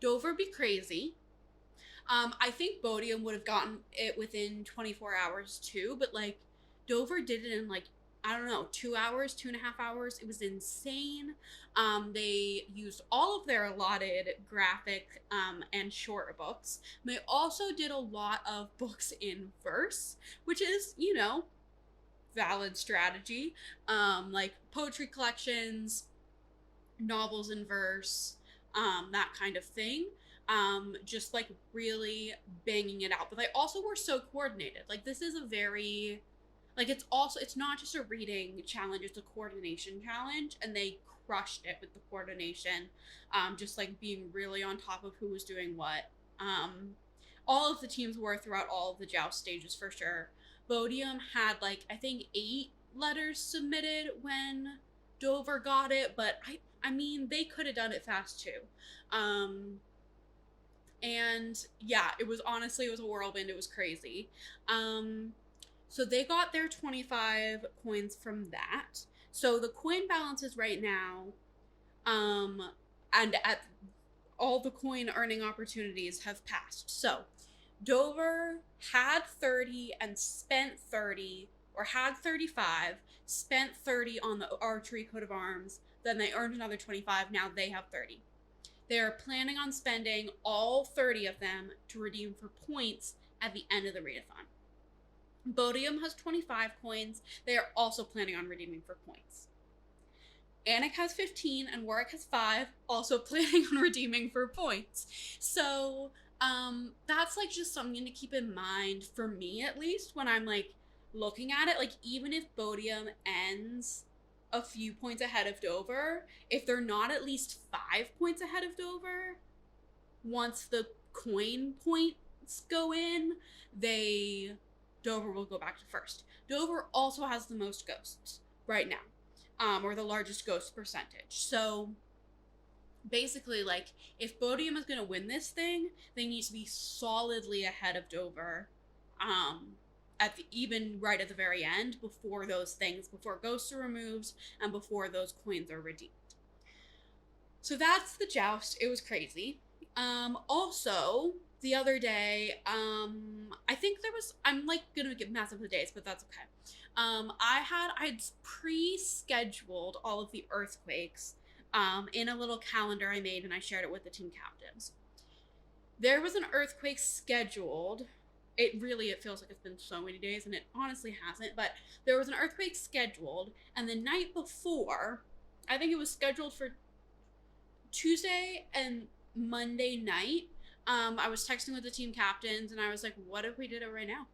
Dover be crazy. I think Bodiam would have gotten it within 24 hours too, but like Dover did it in like, I don't know, 2 hours, 2.5 hours. It was insane. They used all of their allotted graphic and short books. They also did a lot of books in verse, which is, you know, valid strategy. Like poetry collections, novels in verse, that kind of thing. Just like really banging it out. But they also were so coordinated. Like this is a very, like it's not just a reading challenge, it's a coordination challenge, and they crushed it with the coordination. Just like being really on top of who was doing what. All of the teams were throughout all of the joust stages for sure. Bodiam had like, I think 8 letters submitted when Dover got it, but I mean, they could have done it fast too. And yeah, it was a whirlwind. It was crazy. So they got their 25 coins from that. So the coin balances right now, and at all the coin earning opportunities have passed. So Dover had 30 and spent 30, or had 35, spent 30 on the archery coat of arms, then they earned another 25, now they have 30. They're planning on spending all 30 of them to redeem for points at the end of the readathon. Bodiam has 25 coins. They are also planning on redeeming for points. Anik has 15 and Warwick has 5, also planning on redeeming for points. So that's like just something to keep in mind, for me at least, when I'm like looking at it. Like even if Bodiam ends a few points ahead of Dover, if they're not at least 5 points ahead of Dover, once the coin points go in, Dover will go back to first. Dover also has the most ghosts right now, or the largest ghost percentage. So basically, like, if Bodiam is going to win this thing, they need to be solidly ahead of Dover, even right at the very end, before ghosts are removed and before those coins are redeemed. So that's the joust. It was crazy. Also, the other day, I think I'm like gonna get messed up the days, but that's okay. I'd pre-scheduled all of the earthquakes in a little calendar I made, and I shared it with the team captains. There was an earthquake scheduled. It feels like it's been so many days, and it honestly hasn't, but there was an earthquake scheduled, and the night before, I think it was scheduled for Tuesday and Monday night, I was texting with the team captains, and I was like, what if we did it right now?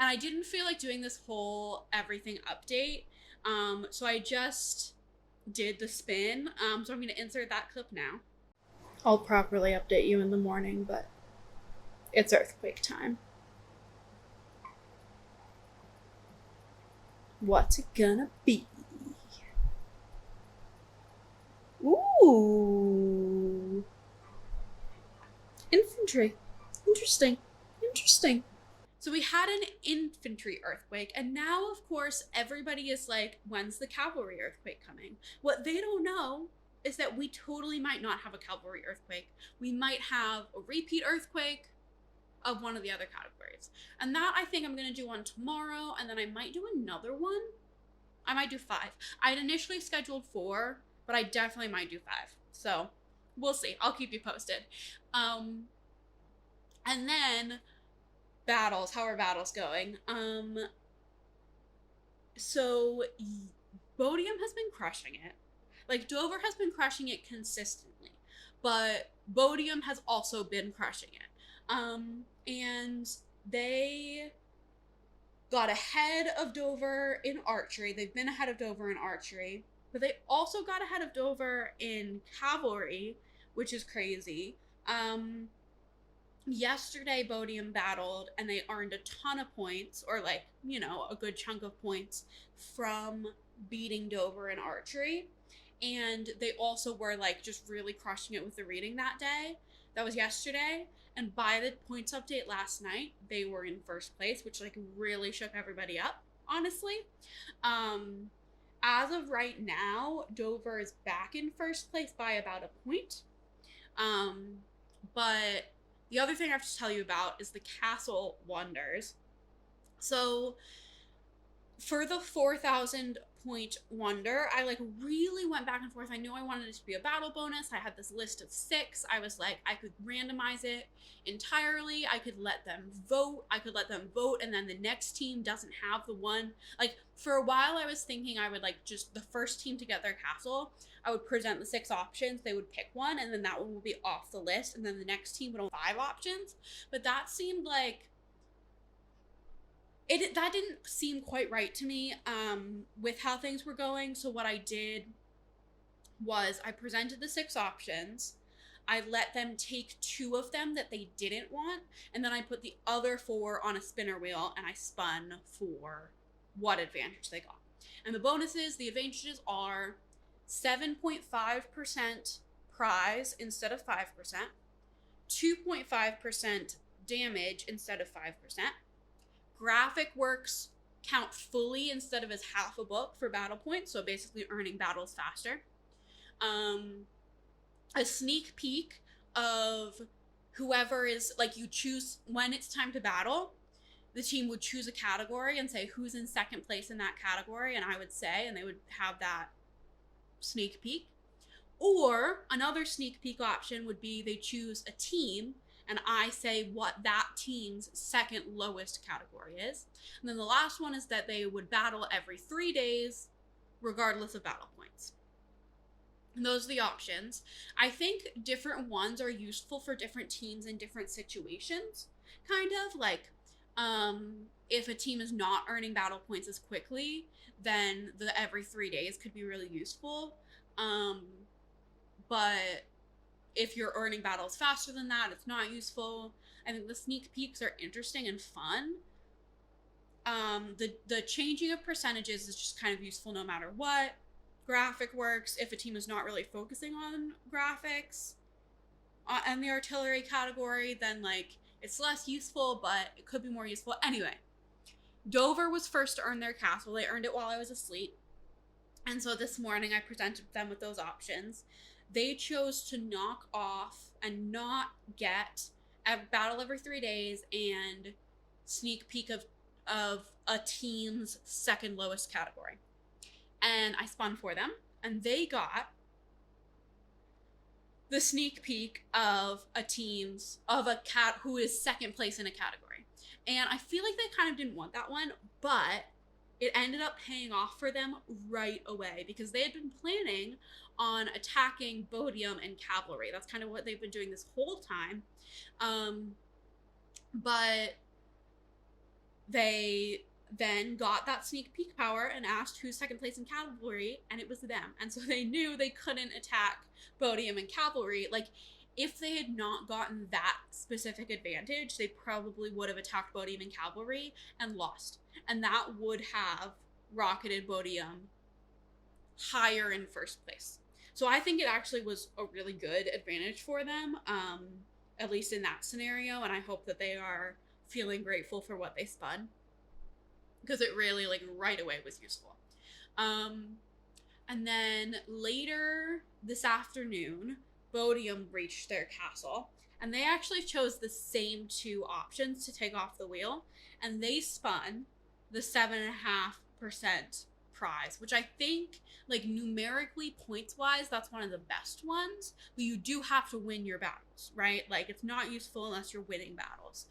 And I didn't feel like doing this whole everything update, so I just did the spin, so I'm going to insert that clip now. I'll properly update you in the morning, but it's earthquake time. What's it gonna be? Ooh. Infantry. Interesting. So we had an infantry earthquake, and now, of course, everybody is like, when's the cavalry earthquake coming? What they don't know is that we totally might not have a cavalry earthquake. We might have a repeat earthquake of one of the other categories. And that I think I'm going to do one tomorrow, and then I might do another one. I might do 5. I had initially scheduled 4, but I definitely might do 5. So we'll see. I'll keep you posted. And then battles. How are battles going? So Bodiam has been crushing it. Like, Dover has been crushing it consistently, but Bodiam has also been crushing it. And they got ahead of Dover in archery. They've been ahead of Dover in archery, but they also got ahead of Dover in cavalry, which is crazy. Yesterday Bodiam battled and they earned a ton of points, or like, you know, a good chunk of points from beating Dover in archery. And they also were like just really crushing it with the reading that day. That was yesterday. And by the points update last night, they were in first place, which like really shook everybody up, honestly. As of right now, Dover is back in first place by about a point. But the other thing I have to tell you about is the Castle Wonders. So for the 4,000 point wonder, I like really went back and forth. I knew I wanted it to be a battle bonus. I had this list of 6. I was like, I could randomize it entirely. I could let them vote. And then the next team doesn't have the one. Like, for a while I was thinking I would like just the first team to get their castle, I would present the 6 options, they would pick one, and then that one would be off the list, and then the next team would have 5 options. But that seemed like that didn't seem quite right to me with how things were going. So what I did was I presented the 6 options. I let them take 2 of them that they didn't want, and then I put the other 4 on a spinner wheel and I spun for what advantage they got. And the bonuses, the advantages are 7.5% prize instead of 5%, 2.5% damage instead of 5%, graphic works count fully instead of as half a book for battle points, so basically earning battles faster. A sneak peek of whoever is, like, you choose when it's time to battle, the team would choose a category and say who's in second place in that category, and I would say, and they would have that sneak peek. Or another sneak peek option would be they choose a team and I say what that team's second lowest category is. And then the last one is that they would battle every 3 days, regardless of battle points. And those are the options. I think different ones are useful for different teams in different situations, kind of. Like, if a team is not earning battle points as quickly, then the every 3 days could be really useful. But if you're earning battles faster than that, it's not useful. I think the sneak peeks are interesting and fun. The changing of percentages is just kind of useful no matter what. Graphic works if a team is not really focusing on graphics and the artillery category, then like it's less useful, but it could be more useful. Anyway, Dover was first to earn their castle. They earned it while I was asleep. And so this morning I presented them with those options. They chose to knock off and not get a battle every 3 days and sneak peek of a team's second lowest category. And I spun for them, and they got the sneak peek of a cat who is second place in a category. And I feel like they kind of didn't want that one, but it ended up paying off for them right away because they had been planning on attacking Bodiam and cavalry. That's kind of what they've been doing this whole time. But they then got that sneak peek power and asked who's second place in cavalry, and it was them. And so they knew they couldn't attack Bodiam and cavalry. Like, if they had not gotten that specific advantage, they probably would have attacked Bodiam and cavalry and lost. And that would have rocketed Bodiam higher in first place. So I think it actually was a really good advantage for them, at least in that scenario. And I hope that they are feeling grateful for what they spun, because it really, like, right away was useful. And then later this afternoon, Bodiam reached their castle, and they actually chose the same two options to take off the wheel, and they spun the 7.5% prize, which I think, like, numerically, points wise, that's one of the best ones. But you do have to win your battles, right? Like, it's not useful unless you're winning battles.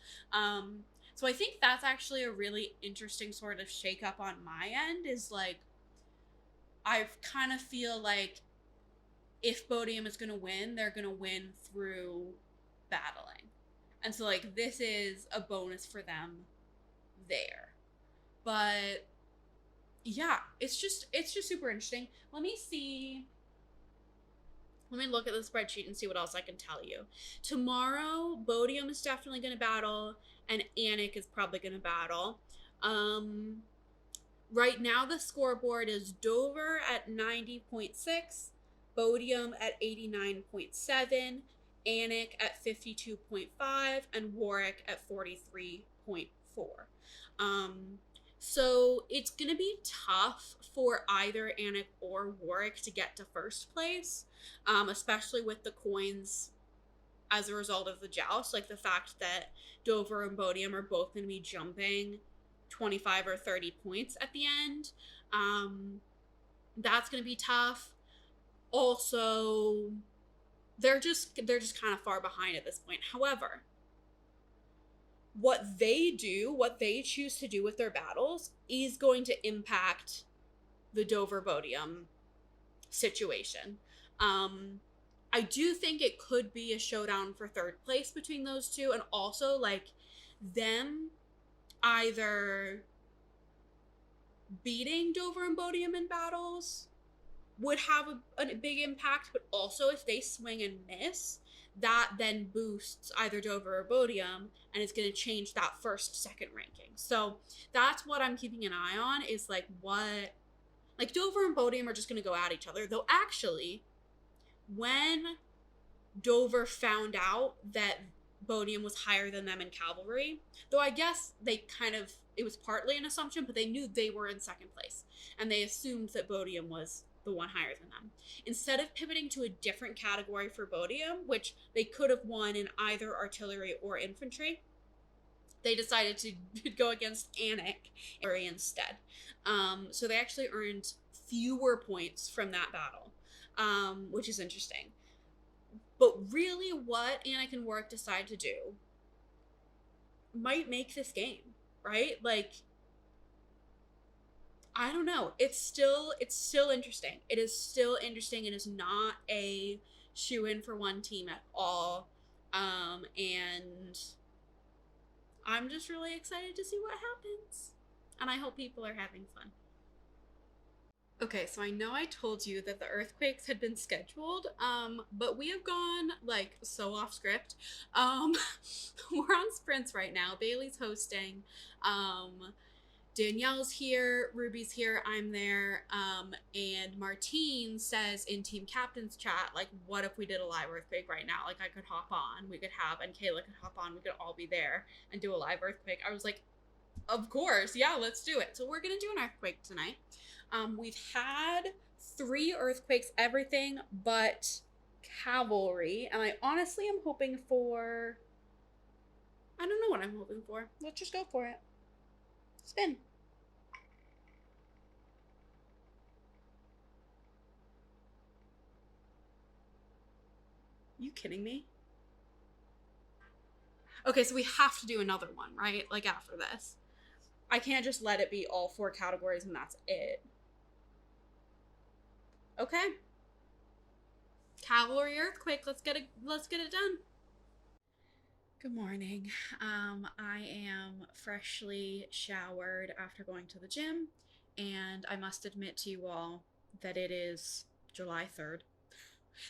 So I think that's actually a really interesting sort of shakeup on my end, is like, I kind of feel like if Bodiam is going to win, they're going to win through battling. And so, like, this is a bonus for them there. But yeah, it's just super interesting. Let me look at the spreadsheet and see what else I can tell you. Tomorrow, Bodiam is definitely going to battle, and Anik is probably going to battle. Right now, the scoreboard is Dover at 90.6, Bodiam at 89.7, Anik at 52.5, and Warwick at 43.4. So it's going to be tough for either Anik or Warwick to get to first place, especially with the coins as a result of the joust. Like, the fact that Dover and Bodiam are both going to be jumping 25 or 30 points at the end. That's going to be tough. Also, they're just kind of far behind at this point. However, what they choose to do with their battles is going to impact the Dover Bodiam situation. I do think it could be a showdown for third place between those two, and also, like, them either beating Dover and Bodiam in battles would have a big impact, but also if they swing and miss, that then boosts either Dover or Bodiam, and it's going to change that second ranking. So that's what I'm keeping an eye on, is like, what, like, Dover and Bodiam are just going to go at each other. Though actually, when Dover found out that Bodiam was higher than them in cavalry, though I guess they kind of, it was partly an assumption, but they knew they were in second place, and they assumed that Bodiam was the one higher than them. Instead of pivoting to a different category for Bodiam, which they could have won in either artillery or infantry, they decided to go against Anik instead. So they actually earned fewer points from that battle, which is interesting. But really, what Anik and Warwick decide to do might make this game, right? Like, I don't know. It's still interesting. It is still interesting. It is not a shoe-in for one team at all. And I'm just really excited to see what happens. And I hope people are having fun. Okay, so I know I told you that the earthquakes had been scheduled, but we have gone, like, so off script. We're on sprints right now. Bailey's hosting. Danielle's here, Ruby's here, I'm there, and Martine says in Team Captain's chat, like, what if we did a live earthquake right now? Like, I could hop on, we could have, and Kayla could hop on, we could all be there and do a live earthquake. I was like, of course, yeah, let's do it. So we're gonna do an earthquake tonight. We've had 3 earthquakes, everything but cavalry, and I honestly am hoping for, I don't know what I'm hoping for. Let's just go for it. Spin. You kidding me? Okay, so we have to do another one, right? Like, after this. I can't just let it be all 4 categories and that's it. Okay. Cavalry earthquake. Let's get it done. Good morning. I am freshly showered after going to the gym, and I must admit to you all that it is July 3rd.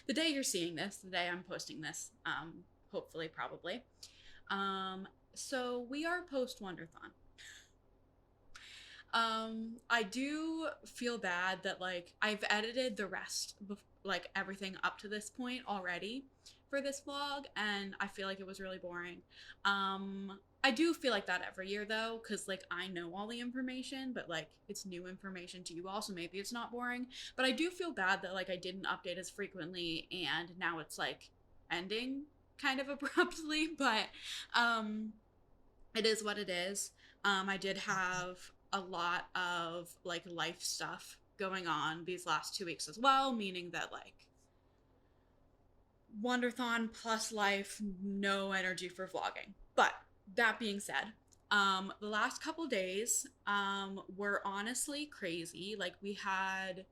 The day you're seeing this, the day I'm posting this, hopefully, probably. So we are post Wonderthon. I do feel bad that, like, I've edited the rest, like, everything up to this point already for this vlog, and I feel like it was really boring. I do feel like that every year though, because like I know all the information, but like it's new information to you all, so maybe it's not boring. But I do feel bad that like I didn't update as frequently, and now it's like ending kind of abruptly. But um, it is what it is. I did have a lot of like life stuff going on these last 2 weeks as well, meaning that like Wonderthon plus life, no energy for vlogging. But that being said, the last couple days were honestly crazy. Like we had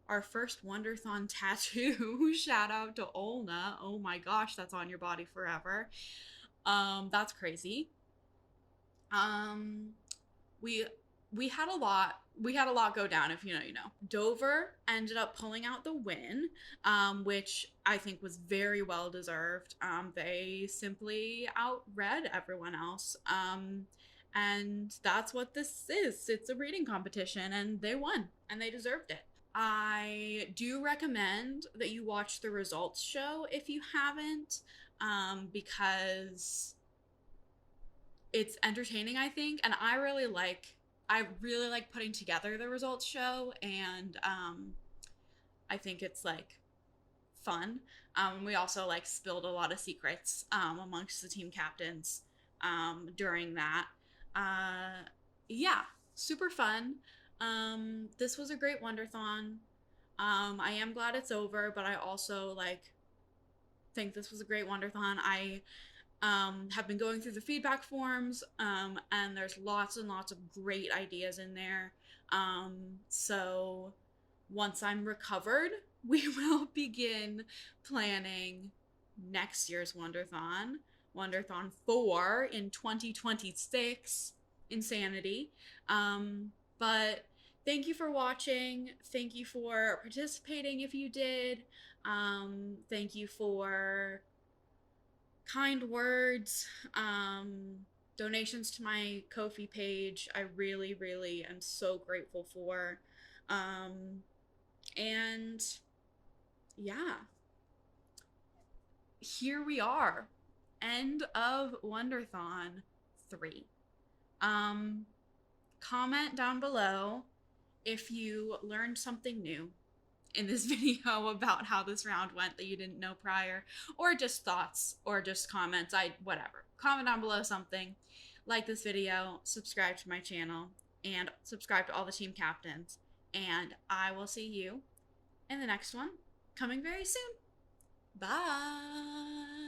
our first Wonderthon tattoo. Shout out to Olna. Oh my gosh, that's on your body forever. That's crazy. Um, we we had a lot go down. If you know, you know. Dover ended up pulling out the win, which I think was very well deserved. They simply outread everyone else, and that's what this is. It's a reading competition, and they won, and they deserved it. I do recommend that you watch the results show if you haven't, because it's entertaining, I think, and I really like putting together the results show, and I think it's like fun. We also like spilled a lot of secrets amongst the team captains during that. Yeah, super fun. This was a great Wonderthon. I am glad it's over, but I also like think this was a great Wonderthon. I have been going through the feedback forms, and there's lots and lots of great ideas in there. So once I'm recovered, we will begin planning next year's Wonderthon, Wonderthon 4 in 2026. Insanity. But thank you for watching. Thank you for participating if you did. Thank you for kind words, donations to my Ko-fi page. I really, really am so grateful for. And yeah, here we are. End of Wonderthon 3. Comment down below if you learned something new in this video about how this round went that you didn't know prior, or just thoughts, or just comments. Whatever. Comment down below something. Like this video, subscribe to my channel, and subscribe to all the team captains. And I will see you in the next one, coming very soon. Bye.